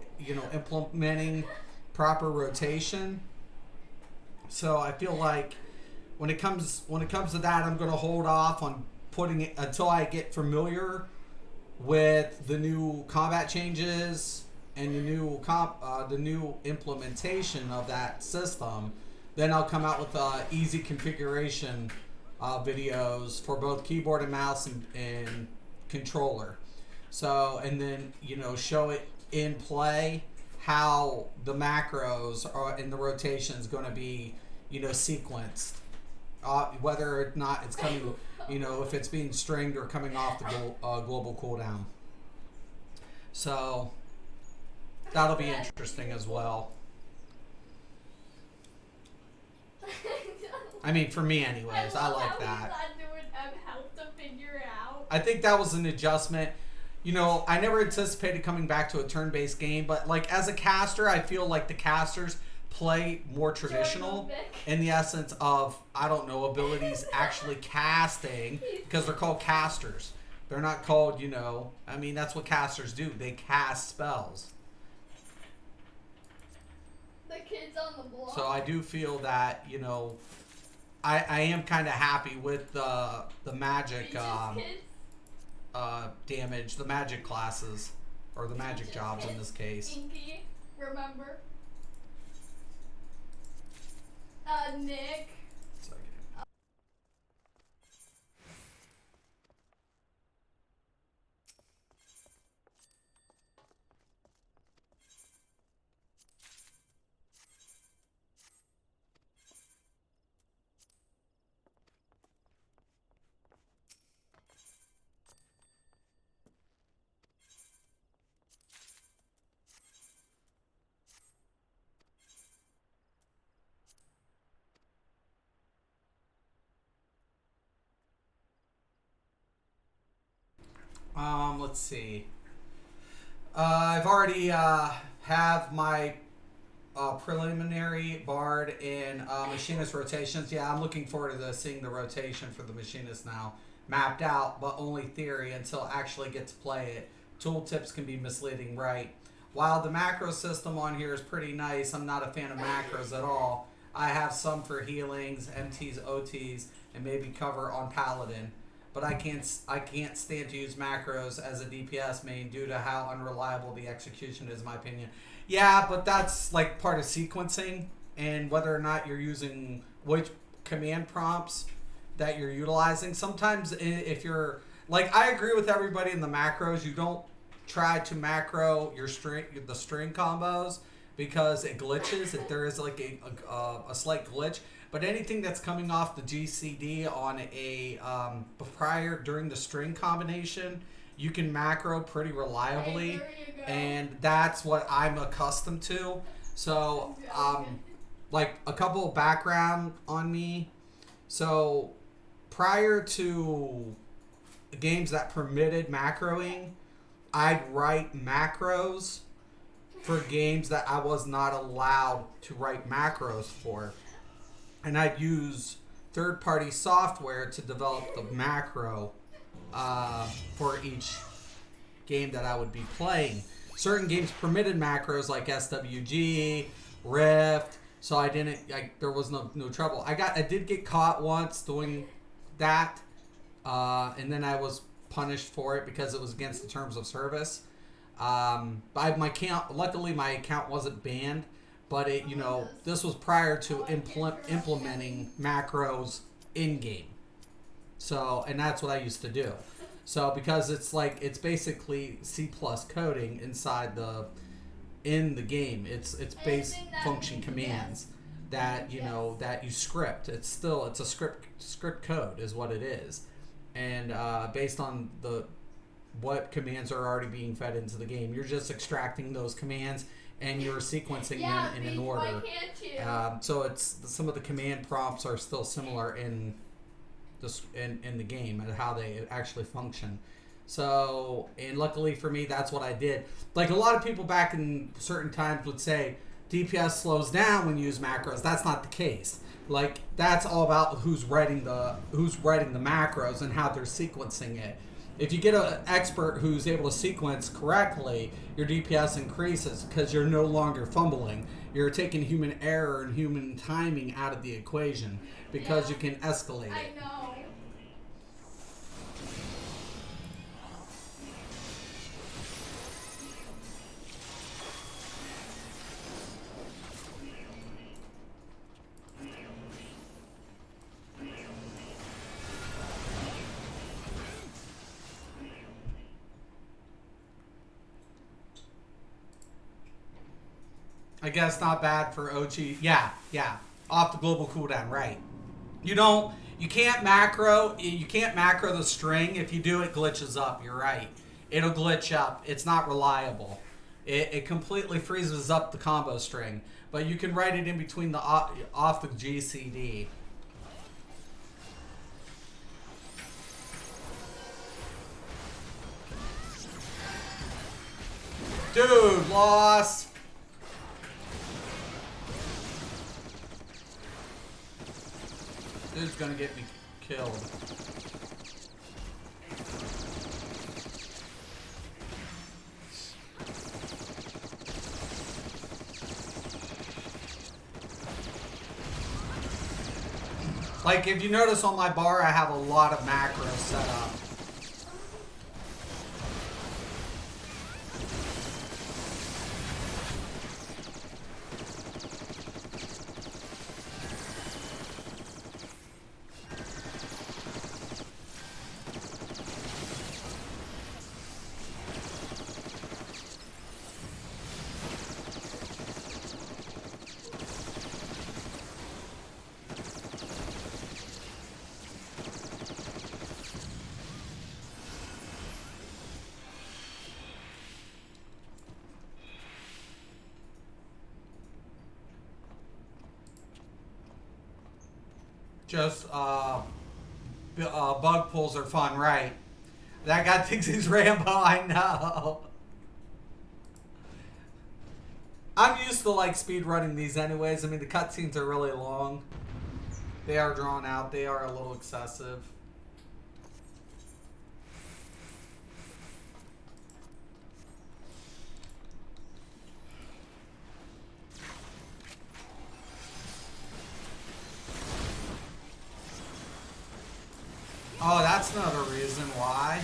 implementing proper rotation. So I feel like when it comes to that, I'm going to hold off on putting it until I get familiar with the new combat changes and the new implementation of that system. Then I'll come out with easy configuration videos for both keyboard and mouse and controller. So, and then, you know, show it in play how the macros are in the rotation is going to be, you know, sequenced. Whether or not it's coming, you know, if it's being stringed or coming off the global cooldown. So that'll be interesting as well. I mean, for me anyways, I like that. I think that was an adjustment. you know, I never anticipated coming back to a turn-based game, but like as a caster, I feel like the casters play more traditional in the essence of, I don't know, abilities actually casting, because they're called casters. They're not called, you know, I mean, that's what casters do. They cast spells. The kids on the block. So I do feel that, you know, I am kind of happy with the magic damage, the magic classes, or the magic jobs in this case. Inky, remember? Nick. Let's see. I've already have my preliminary bard in machinist rotations. Yeah, I'm looking forward to seeing the rotation for the machinist now mapped out, but only theory until I actually get to play it. Tooltips can be misleading, right? While the macro system on here is pretty nice, I'm not a fan of macros at all. I have some for healings, MTs, OTs, and maybe cover on Paladin. But I can't stand to use macros as a DPS main due to how unreliable the execution is, in my opinion. Yeah, but that's like part of sequencing, and whether or not you're using which command prompts that you're utilizing. Sometimes if you're like, I agree with everybody in the macros. You don't try to macro the string combos because it glitches. If there is like a slight glitch. But anything that's coming off the GCD on a during the string combination, you can macro pretty reliably, and that's what I'm accustomed to. So, like a couple of background on me. So, prior to games that permitted macroing, I'd write macros for games that I was not allowed to write macros for. And I'd use third-party software to develop the macro for each game that I would be playing. Certain games permitted macros like SWG, Rift, so there was no trouble. I did get caught once doing that, and then I was punished for it because it was against the terms of service. Luckily my account wasn't banned. But this was prior to implementing macros in game. So, and that's what I used to do. So, because it's basically C+ coding in the game. It's base function commands that that you script. It's a script code is what it is, and based on what commands are already being fed into the game, you're just extracting those commands and you're sequencing them in an order. So some of the command prompts are still similar in the game and how they actually function. So, and luckily for me, that's what I did. Like a lot of people back in certain times would say DPS slows down when you use macros. That's not the case. Like that's all about who's writing the macros and how they're sequencing it. If you get an expert who's able to sequence correctly, your DPS increases because you're no longer fumbling. You're taking human error and human timing out of the equation because you can escalate it. I know. I guess not bad for OG. Yeah. Off the global cooldown, right. You can't macro the string. If you do, it glitches up. You're right. It'll glitch up. It's not reliable. It completely freezes up the combo string. But you can write it in between off the GCD. Dude, lost. Dude's gonna get me killed. Like, if you notice on my bar, I have a lot of macros set up. Just, bug pulls are fun, right? That guy thinks he's Rambo, I know. I'm used to, like, speed running these anyways. I mean, the cutscenes are really long. They are drawn out. They are a little excessive. Oh, that's another reason why.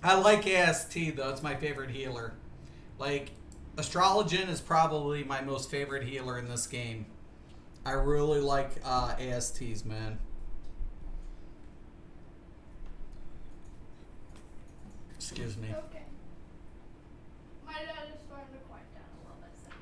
I like AST though, it's my favorite healer. Like, Astrologen is probably my most favorite healer in this game. I really like ASTs, man. Excuse me. Okay. My dad is starting to quiet down a little bit. So.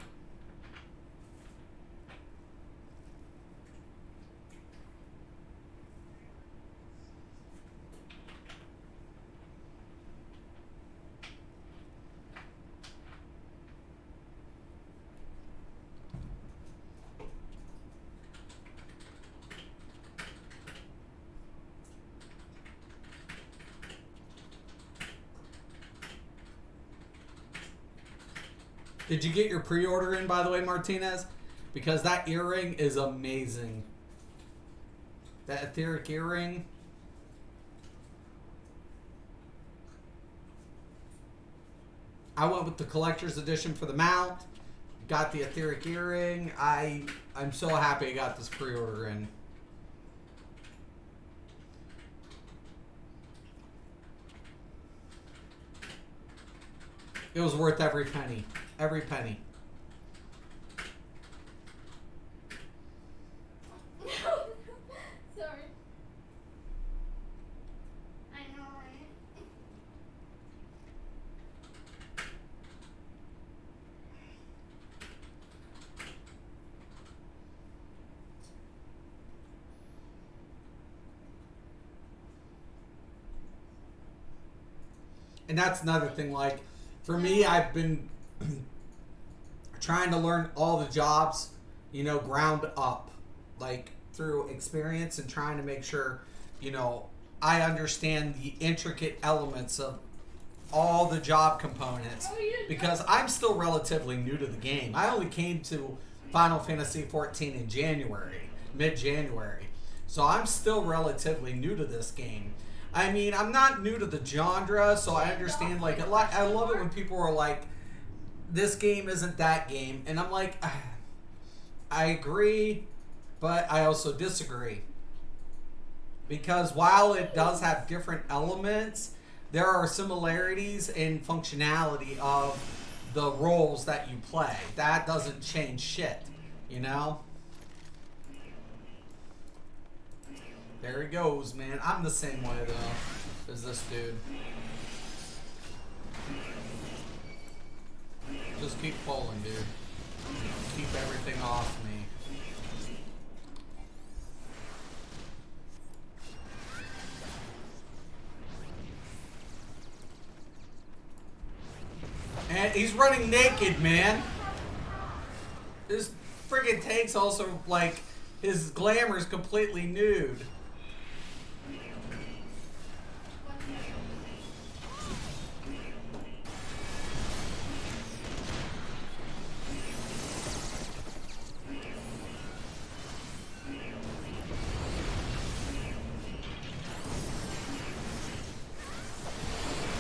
Did you get your pre-order in, by the way, Martinez? Because that earring is amazing. That etheric earring. I went with the collector's edition for the mount. Got the etheric earring. I'm so happy I got this pre-order in. It was worth every penny. Every penny. Sorry. I know, right? And that's another thing, like, for me, I've been trying to learn all the jobs, you know, ground up, like, through experience and trying to make sure, you know, I understand the intricate elements of all the job components, because I'm still relatively new to the game. I only came to Final Fantasy XIV in January, mid-January, so I'm still relatively new to this game. I mean, I'm not new to the genre, so I understand, like, I love it when people are like, this game isn't that game. And I'm like, I agree, but I also disagree. Because while it does have different elements, there are similarities in functionality of the roles that you play. That doesn't change shit, you know? There he goes, man. I'm the same way, though, as this dude. Just keep pulling, dude. keep everything off me. And he's running naked, man. His friggin' tank's also, like, his glamour's completely nude.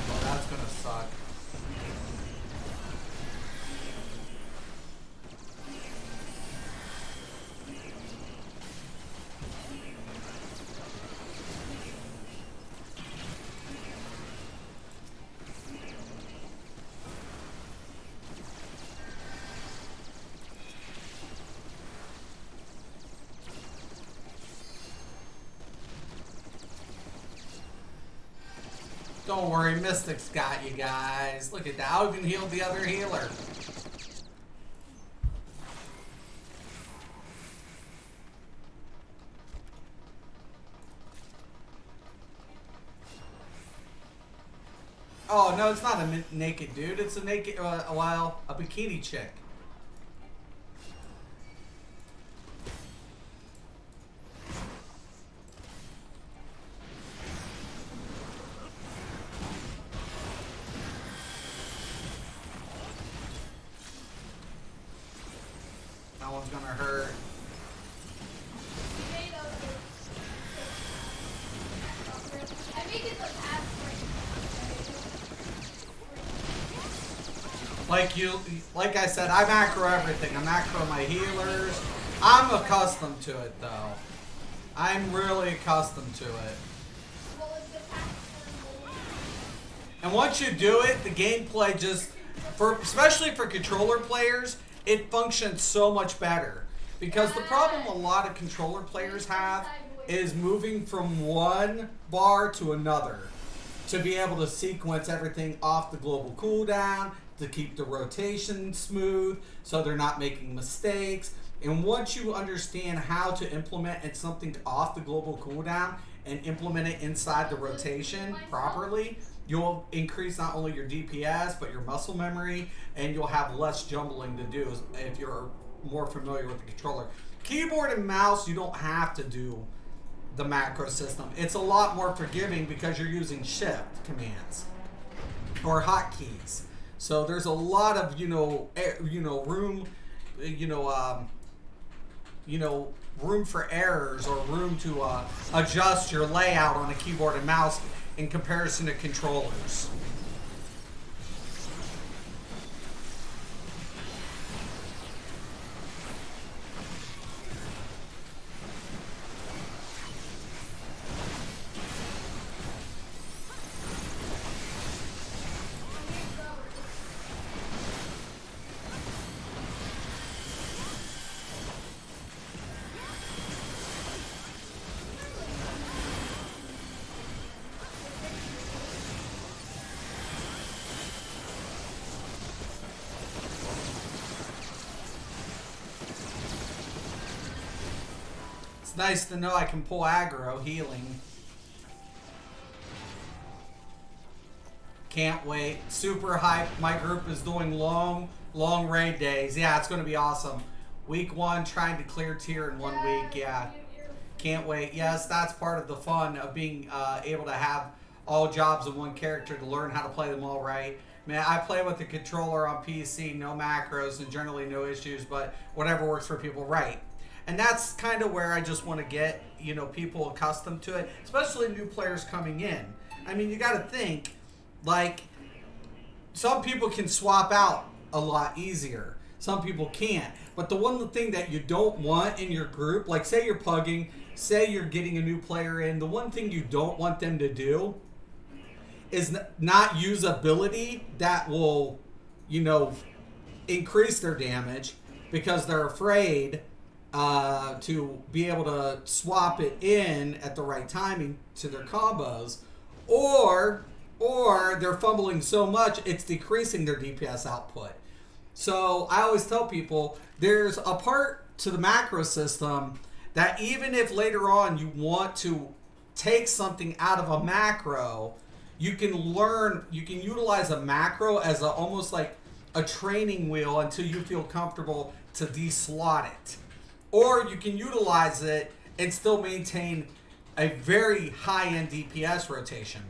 Oh, that's gonna suck. Don't worry, Mystic's got you guys. Look at that. I even healed the other healer. Oh, no, it's not a naked dude. It's a naked, well, a bikini chick. That one's gonna hurt. Like I said, I macro everything. I macro my healers. I'm accustomed to it, though. I'm really accustomed to it. And once you do it, the gameplay just, especially for controller players, it functions so much better. Because the problem a lot of controller players have is moving from one bar to another to be able to sequence everything off the global cooldown, to keep the rotation smooth so they're not making mistakes. And once you understand how to implement something off the global cooldown and implement it inside the rotation properly, you'll increase not only your DPS but your muscle memory, and you'll have less jumbling to do if you're more familiar with the controller. Keyboard and mouse, you don't have to do the macro system. It's a lot more forgiving because you're using shift commands or hotkeys. So there's a lot of room, room for errors, or room to adjust your layout on a keyboard and mouse in comparison to controllers. It's nice to know I can pull aggro healing. Can't wait. Super hype. My group is doing long raid days. Yeah, it's going to be awesome. Week 1, trying to clear tier in 1 week. Yeah. Can't wait. Yes, that's part of the fun of being able to have all jobs in one character, to learn how to play them all right. Man, I play with the controller on PC, no macros, and generally no issues, but whatever works for people, right? And that's kind of where I just want to get, people accustomed to it, especially new players coming in. I mean, you got to think, like, some people can swap out a lot easier. Some people can't. But the one thing that you don't want in your group, like say you're pugging, say you're getting a new player in, the one thing you don't want them to do is not use ability that will, increase their damage, because they're afraid to be able to swap it in at the right timing to their combos, or they're fumbling so much it's decreasing their DPS output. So I always tell people there's a part to the macro system that even if later on you want to take something out of a macro, you can utilize a macro as almost like a training wheel until you feel comfortable to deslot it. Or you can utilize it and still maintain a very high-end DPS rotation.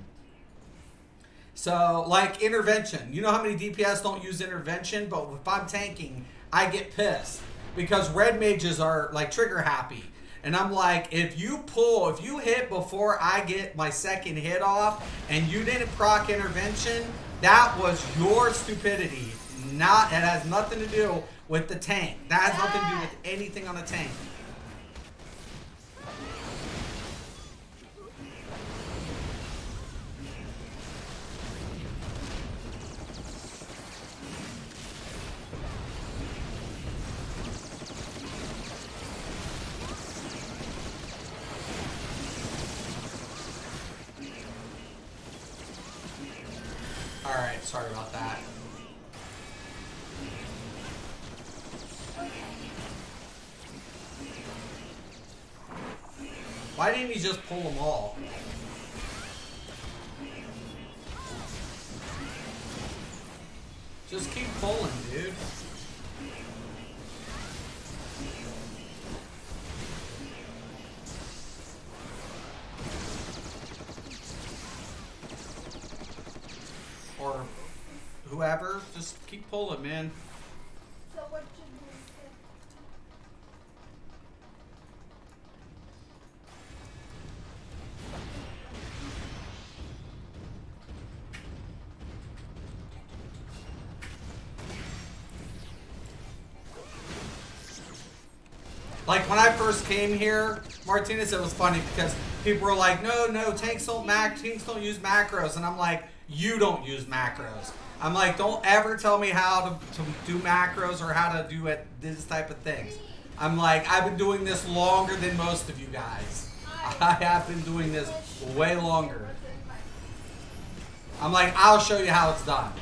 So, like intervention. You know how many DPS don't use intervention? But if I'm tanking, I get pissed. Because red mages are, like, trigger happy. And I'm like, if you hit before I get my second hit off, and you didn't proc intervention, that was your stupidity. It has nothing to do with the tank. That has nothing to do with anything on the tank. Alright, sorry about that. Why didn't he just pull them all? Just keep pulling, dude. Or whoever, just keep pulling, man. So what should we say? Like when I first came here, Martinez, it was funny because people were like, no, tanks don't use macros. And I'm like, you don't use macros. I'm like, don't ever tell me how to do macros or how to do this type of things. I'm like, I've been doing this longer than most of you guys. I have been doing this way longer. I'm like, I'll show you how it's done.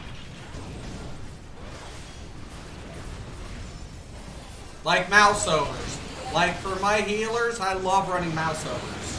Like mouse overs. Like for my healers, I love running mouse overs.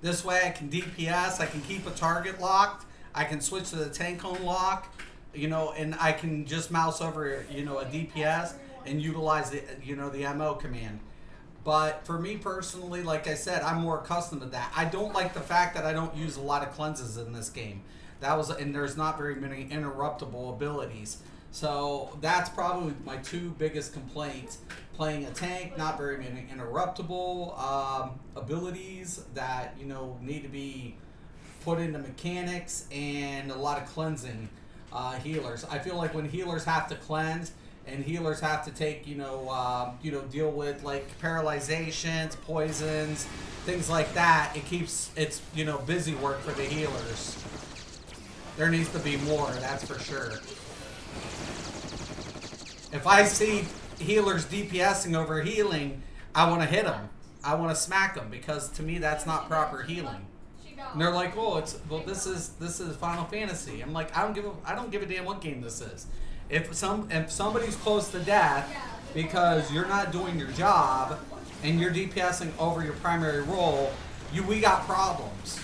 This way I can DPS, I can keep a target locked, I can switch to the tank home lock, and I can just mouse over, a DPS and utilize the, the MO command. But for me personally, like I said, I'm more accustomed to that. I don't like the fact that I don't use a lot of cleanses in this game. And there's not very many interruptible abilities. So that's probably my two biggest complaints. Playing a tank, not very many interruptible abilities that need to be put into mechanics, and a lot of cleansing healers. I feel like when healers have to cleanse and healers have to take deal with like paralyzations, poisons, things like that, it's busy work for the healers. There needs to be more, that's for sure. If I see healers DPSing over healing, I want to hit them. I want to smack them, because to me that's not proper healing. And they're like, this is Final Fantasy. I'm like, I don't give a damn what game this is. If somebody's close to death because you're not doing your job and you're DPSing over your primary role, we got problems.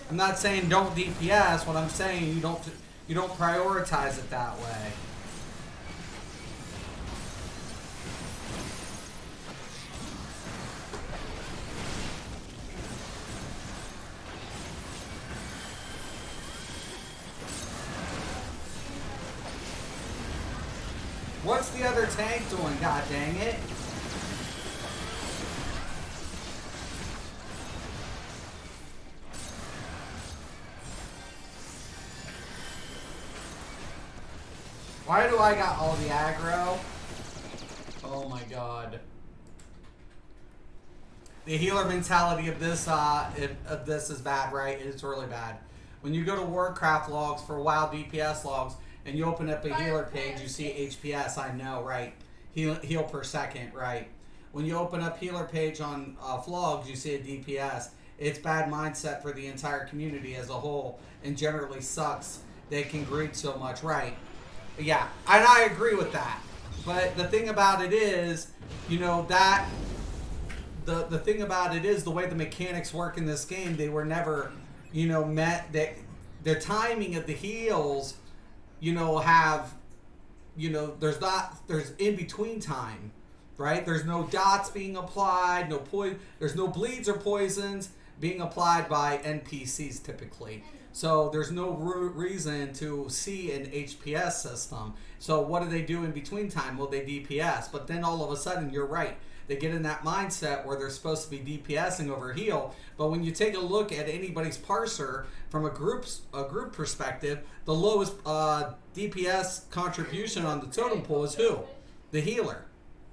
I'm not saying don't DPS. What I'm saying, you don't prioritize it that way. What's the other tank doing? God dang it. Why do I got all the aggro? Oh my god. the healer mentality of this is bad, right? It's really bad. When you go to Warcraft logs for WoW DPS logs and you open up a healer page, you see HPS. I know, right? Heal per second, right? When you open up healer page on logs, you see a DPS. It's bad mindset for the entire community as a whole, and generally sucks. They can greed so much, right? Yeah, and I agree with that. But the thing about it is, you know, that the thing about it is the way the mechanics work in this game, they were never, you know, met. That the timing of the heals, you know, have, you know, there's in between time, right? There's no dots being applied, there's no bleeds or poisons being applied by NPCs typically. So there's no reason to see an HPS system. So what do they do in between time? Well, they DPS. But then all of a sudden, you're right. They get in that mindset where they're supposed to be DPSing over heal. But when you take a look at anybody's parser from a group perspective, the lowest DPS contribution on the totem pole is who? The healer.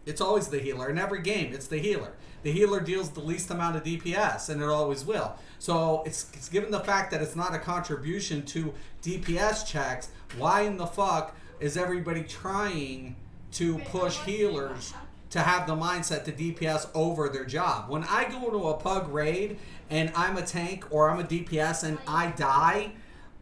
It's always the healer. In every game, it's the healer. The healer deals the least amount of DPS, and it always will. So it's given the fact that it's not a contribution to DPS checks, why in the fuck is everybody trying to push healers to have the mindset to DPS over their job? When I go into a pug raid and I'm a tank or I'm a DPS and I die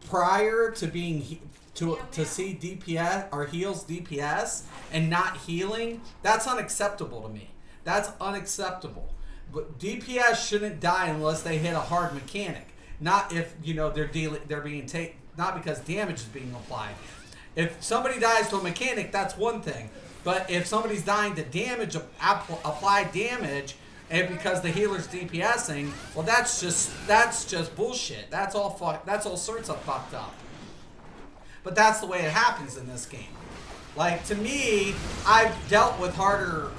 prior to being to see DPS or heals DPS and not healing, that's unacceptable to me. That's unacceptable. But DPS shouldn't die unless they hit a hard mechanic. Not if, you know, they're being not because damage is being applied. If somebody dies to a mechanic, that's one thing. But if somebody's dying to damage, applied damage, and because the healer's DPSing, well, that's just bullshit. That's all sorts of fucked up. But that's the way it happens in this game. Like, to me, I've dealt with harder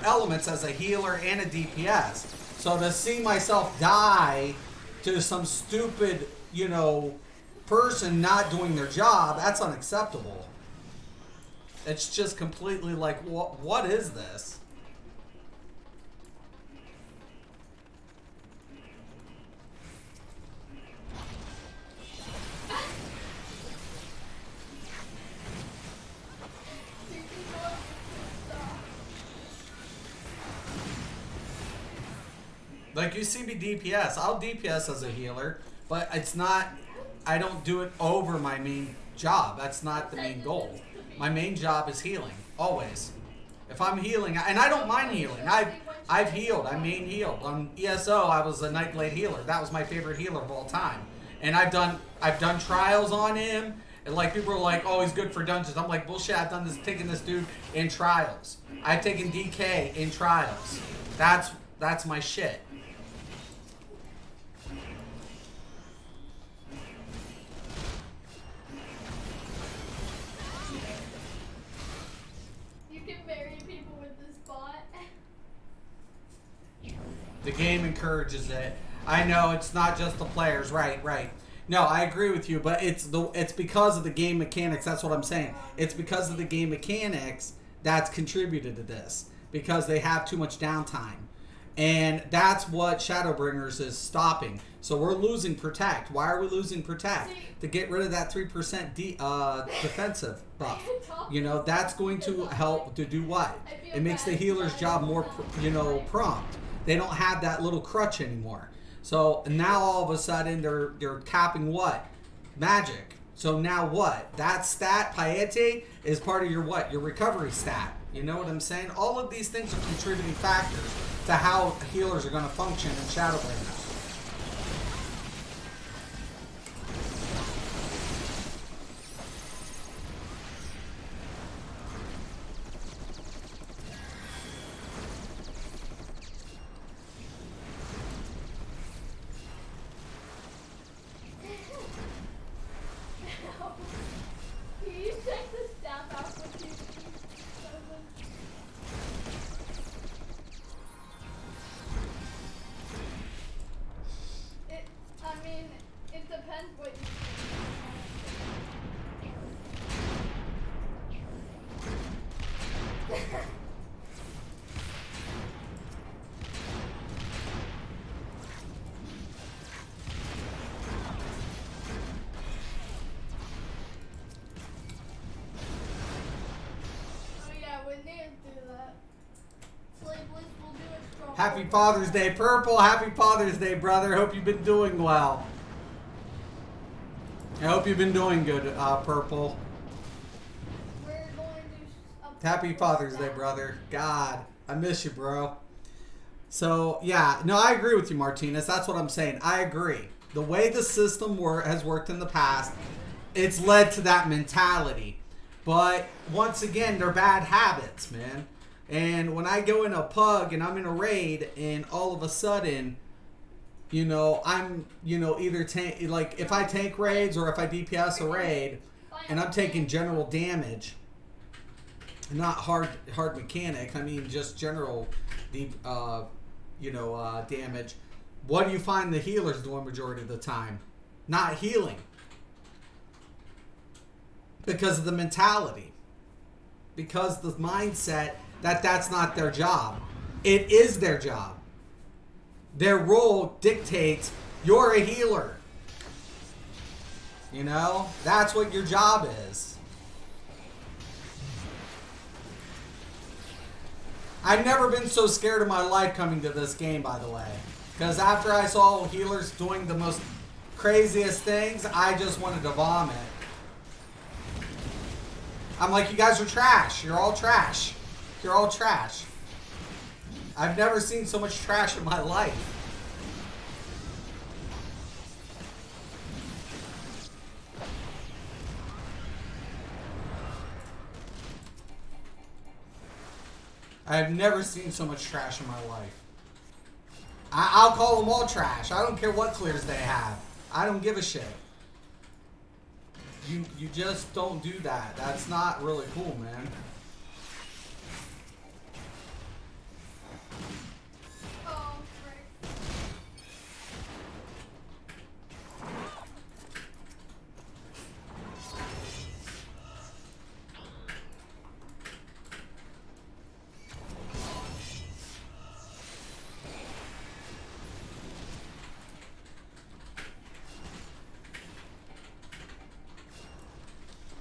elements as a healer and a DPS. So to see myself die to some stupid, you know, person not doing their job, that's unacceptable. It's just completely like, what is this? Like, you see me DPS. I'll DPS as a healer, but it's not, I don't do it over my main job. That's not the main goal. My main job is healing, always. If I'm healing, and I don't mind healing. I've healed. I main healed. On ESO, I was a Nightblade healer. That was my favorite healer of all time. And I've done trials on him. And like, people are like, oh, he's good for dungeons. I'm like, bullshit. I've taken this dude in trials. I've taken DK in trials. That's my shit. The game encourages it. I know it's not just the players, right. No, I agree with you, but it's because of the game mechanics. That's what I'm saying. It's because of the game mechanics that's contributed to this, because they have too much downtime. And that's what Shadowbringers is stopping. So we're losing Protect. Why are we losing Protect? To get rid of that 3% defensive buff. You know, that's going to help to do what? It makes the healer's job more, you know, prompt. They don't have that little crutch anymore. So now all of a sudden they're capping what? Magic. So now what? That stat, piety, is part of your what? Your recovery stat. You know what I'm saying? All of these things are contributing factors to how healers are going to function in Shadowbringers. Happy Father's Day, Purple. Happy Father's Day, brother. Hope you've been doing well. I hope you've been doing good, Purple. We're going to Happy Father's Day, brother. God, I miss you, bro. So, yeah. No, I agree with you, Martinez. That's what I'm saying. I agree. The way the system has worked in the past, it's led to that mentality. But, once again, they're bad habits, man. And when I go in a pug and I'm in a raid and all of a sudden, you know, I'm, you know, either like if I tank raids or if I DPS a raid and I'm taking general damage, not hard mechanic, I mean just general deep, damage. What do you find the healers doing majority of the time? Not healing. Because of the mentality. Because the mindset that that's not their job. It is their job. Their role dictates you're a healer. You know? That's what your job is. I've never been so scared in my life coming to this game, by the way. Because after I saw healers doing the most craziest things, I just wanted to vomit. I'm like, you guys are trash. You're all trash. You're all trash. I've never seen so much trash in my life. I've never seen so much trash in my life. I'll call them all trash. I don't care what clears they have. I don't give a shit. You just don't do that. That's not really cool, man.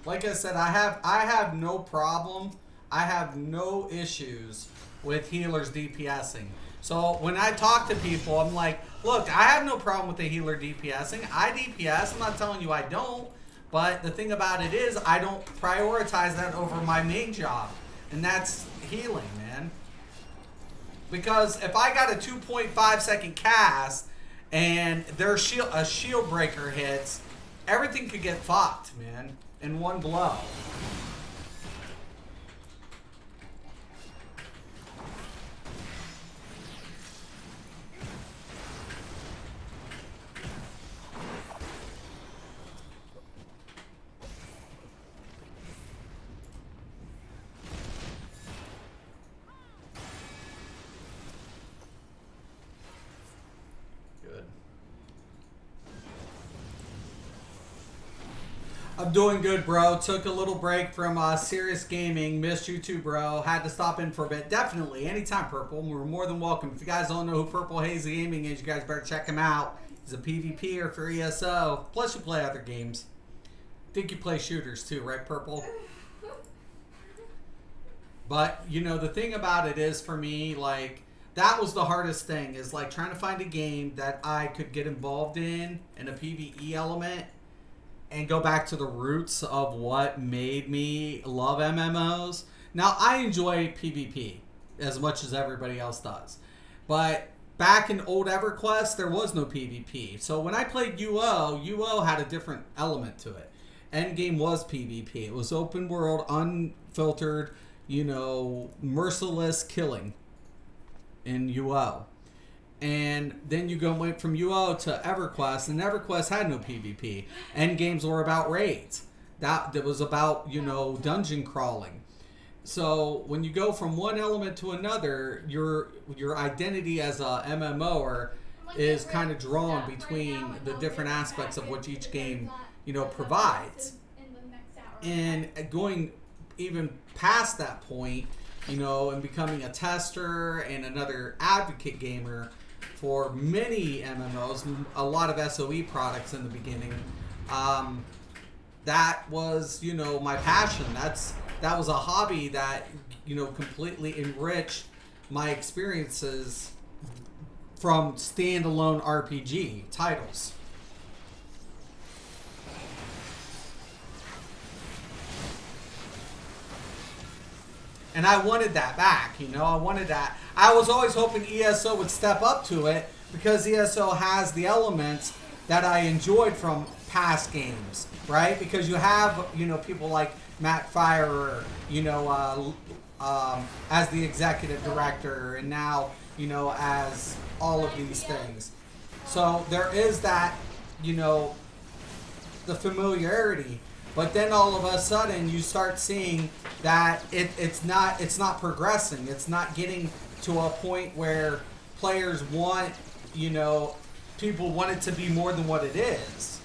Like I said, I have no problem. I have no issues with healers DPSing. So when I talk to people, I'm like, look, I have no problem with the healer DPSing. I DPS. I'm not telling you I don't. But the thing about it is I don't prioritize that over my main job. And that's healing, man. Because if I got a 2.5 second cast and their shield breaker hits, everything could get fucked, man. In one blow. I'm doing good, bro. Took a little break from serious gaming. Missed you too, bro. Had to stop in for a bit. Definitely. Anytime, Purple. We're more than welcome. If you guys don't know who Purple Hazy Gaming is, you guys better check him out. He's a PvPer for ESO. Plus, you play other games. Think you play shooters too, right, Purple? But, you know, the thing about it is, for me, like, that was the hardest thing. Is, like, trying to find a game that I could get involved in a PvE element. And go back to the roots of what made me love MMOs. Now, I enjoy PvP as much as everybody else does. But back in old EverQuest, there was no PvP. So when I played UO had a different element to it. Endgame was PvP. It was open world, unfiltered, you know, merciless killing in UO. And then you went from UO to EverQuest, and EverQuest had no PvP. Endgames were about raids. That was about, you know, dungeon crawling. So when you go from one element to another, your identity as a MMOer is kind of drawn between the different aspects of what each game, you know, provides. And going even past that point, you know, and becoming a tester and another advocate gamer for many MMOs, a lot of SOE products in the beginning. That was, you know, my passion. That was a hobby that, you know, completely enriched my experiences from standalone RPG titles. And I wanted that back, you know. I wanted that. I was always hoping ESO would step up to it because ESO has the elements that I enjoyed from past games, right? Because you have, you know, people like Matt Firer, you know, as the executive director, and now, you know, as all of these things. So there is that, you know, the familiarity. But then all of a sudden you start seeing that it's not progressing. It's not getting to a point where players want, you know, people want it to be more than what it is.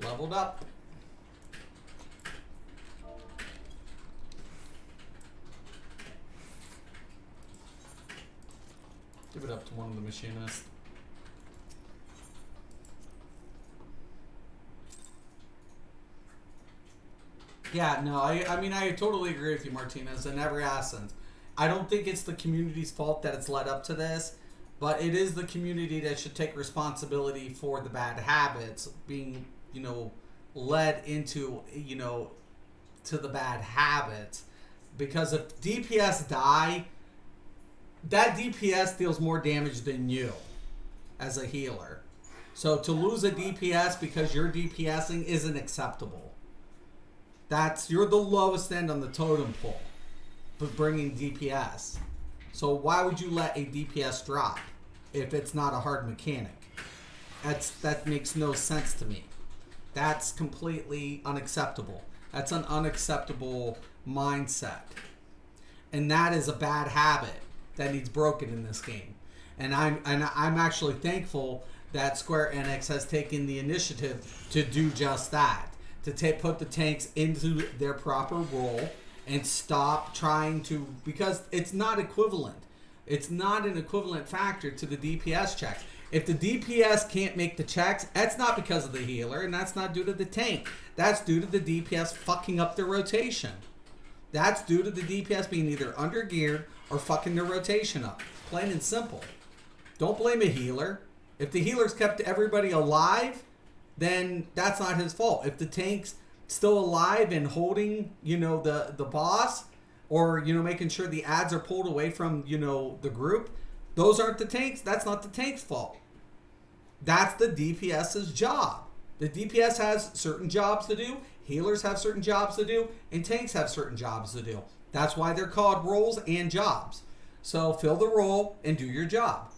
Leveled up. Give it up to one of the machinists. Yeah, no, I mean, I totally agree with you, Martinez, in every essence. I don't think it's the community's fault that it's led up to this, but it is the community that should take responsibility for the bad habits being, you know, led into, you know, to the bad habits. Because if DPS die, that DPS deals more damage than you as a healer. So to lose a DPS because you're DPSing isn't acceptable. You're the lowest end on the totem pole for bringing DPS. So why would you let a DPS drop if it's not a hard mechanic? That makes no sense to me. That's completely unacceptable. That's an unacceptable mindset. And that is a bad habit that needs broken in this game. And I'm actually thankful that Square Enix has taken the initiative to do just that. To put the tanks into their proper role and stop trying to, because it's not equivalent. It's not an equivalent factor to the DPS checks. If the DPS can't make the checks, that's not because of the healer, and that's not due to the tank. That's due to the DPS fucking up their rotation. That's due to the DPS being either undergeared or fucking their rotation up. Plain and simple. Don't blame a healer. If the healer's kept everybody alive, then that's not his fault. If the tank's still alive and holding, you know, the boss, or, you know, making sure the ads are pulled away from, you know, the group, those aren't the tanks. That's not the tank's fault. That's the DPS's job. The DPS has certain jobs to do, healers have certain jobs to do, and tanks have certain jobs to do. That's why they're called roles and jobs. So fill the role and do your job.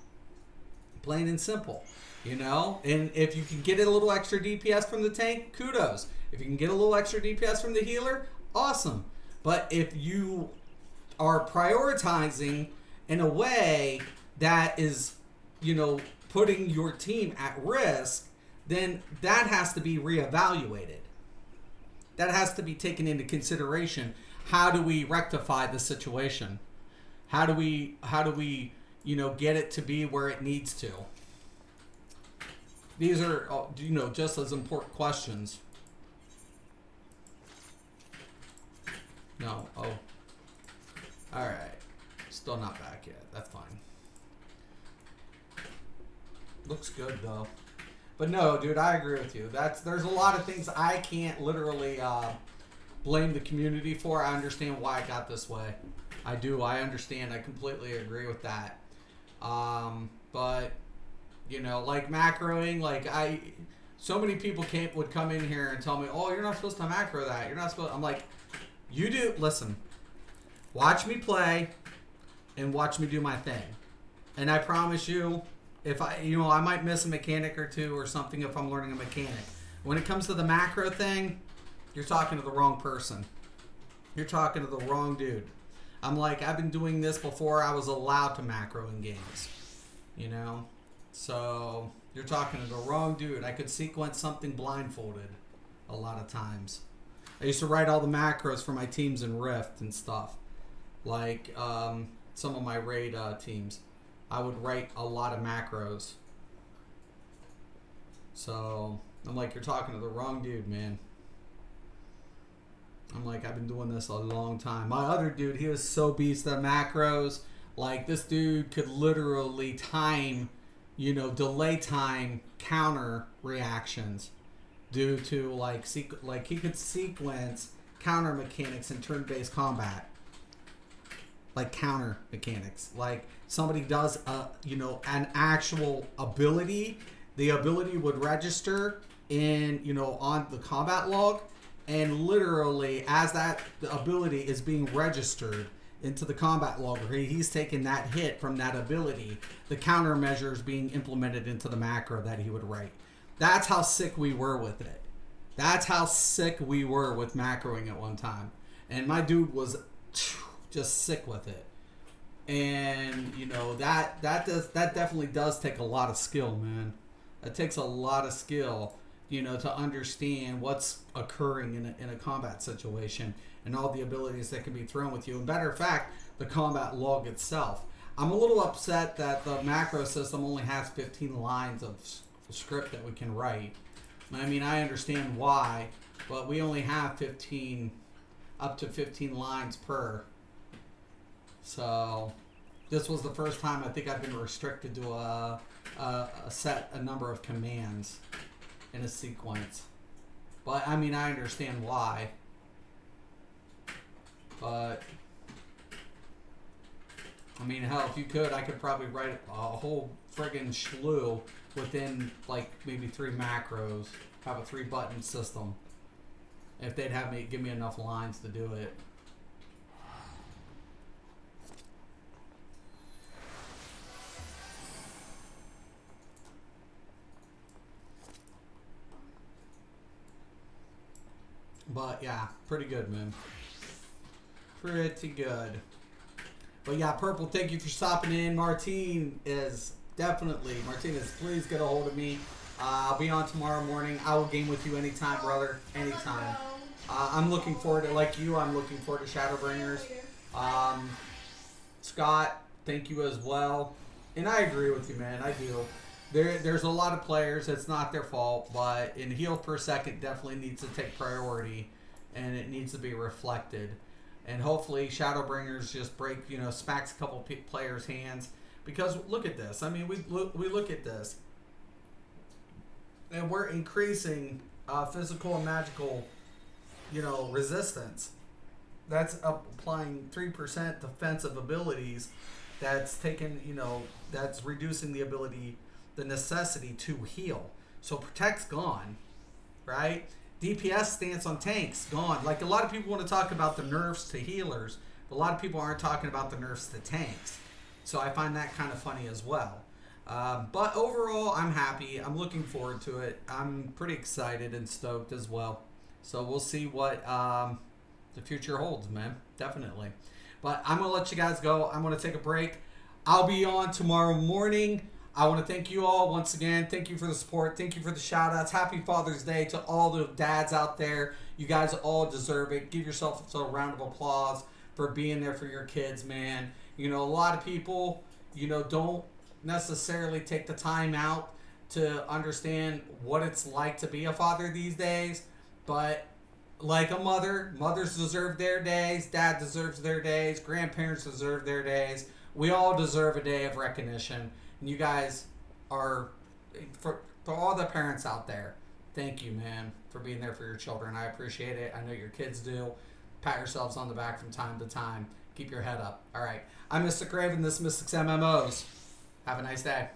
Plain and simple. You know, and if you can get a little extra DPS from the tank, kudos. If you can get a little extra DPS from the healer, awesome. But if you are prioritizing in a way that is, you know, putting your team at risk, then that has to be reevaluated. That has to be taken into consideration. How do we rectify the situation? How do we, you know, get it to be where it needs to? These are, you know, just as important questions. No. Oh. Alright. Still not back yet. That's fine. Looks good, though. But no, dude, I agree with you. There's a lot of things I can't literally blame the community for. I understand why it got this way. I do. I understand. I completely agree with that. But... you know, like macroing, so many people would come in here and tell me, oh, you're not supposed to macro that. You're not supposed. I'm like, you do. Listen, watch me play, and watch me do my thing. And I promise you, if I might miss a mechanic or two or something if I'm learning a mechanic. When it comes to the macro thing, you're talking to the wrong person. You're talking to the wrong dude. I'm like, I've been doing this before I was allowed to macro in games. You know? So, you're talking to the wrong dude. I could sequence something blindfolded a lot of times. I used to write all the macros for my teams in Rift and stuff. Like, some of my raid teams. I would write a lot of macros. So I'm like, you're talking to the wrong dude, man. I'm like, I've been doing this a long time. My other dude, he was so beast at macros. Like, this dude could literally time, delay time counter reactions due to like he could sequence counter mechanics in turn-based combat. Like counter mechanics. Like somebody does an actual ability, the ability would register in, on the combat log, and literally as that ability is being registered into the combat log, he's taking that hit from that ability, the countermeasure is being implemented into the macro that he would write. That's how sick we were with it. That's how sick we were with macroing at one time. And my dude was just sick with it. And that definitely does take a lot of skill, man. It takes a lot of skill, to understand what's occurring in a combat situation and all the abilities that can be thrown with you. And matter of fact, the combat log itself. I'm a little upset that the macro system only has 15 lines of script that we can write. I mean, I understand why, but we only have up to 15 lines per. So this was the first time I think I've been restricted to a number of commands in a sequence. But I mean, I understand why. But I mean, hell, if you could, I could probably write a whole friggin' slew within like maybe 3 macros. Have a 3-button system. If they'd give me enough lines to do it. But yeah, pretty good, man. Pretty good. But yeah, Purple, thank you for stopping in. Martinez, please get a hold of me. I'll be on tomorrow morning. I will game with you anytime, brother. Anytime. I'm looking forward to, like you, I'm looking forward to Shadowbringers. Scott, thank you as well. And I agree with you, man. I do. There's a lot of players, it's not their fault, but in heal per second definitely needs to take priority, and it needs to be reflected. And hopefully Shadowbringers just break, smacks a couple players' hands. Because look at this. I mean, we look at this. And we're increasing physical and magical, resistance. That's applying 3% defensive abilities. That's taken, that's reducing the necessity to heal. So Protect's gone, right? DPS stance on tanks, gone. Like, a lot of people want to talk about the nerfs to healers, but a lot of people aren't talking about the nerfs to tanks. So I find that kind of funny as well. But overall, I'm happy. I'm looking forward to it. I'm pretty excited and stoked as well. So we'll see what the future holds, man. Definitely. But I'm going to let you guys go. I'm going to take a break. I'll be on tomorrow morning. I want to thank you all once again. Thank you for the support. Thank you for the shout outs. Happy Father's Day to all the dads out there. You guys all deserve it. Give yourself a round of applause for being there for your kids, man. A lot of people, don't necessarily take the time out to understand what it's like to be a father these days. But like a mother, mothers deserve their days. Dad deserves their days. Grandparents deserve their days. We all deserve a day of recognition. And you guys are, for all the parents out there, thank you, man, for being there for your children. I appreciate it. I know your kids do. Pat yourselves on the back from time to time. Keep your head up. All right. I'm Mystic Raven. This is Mystic's MMOs. Have a nice day.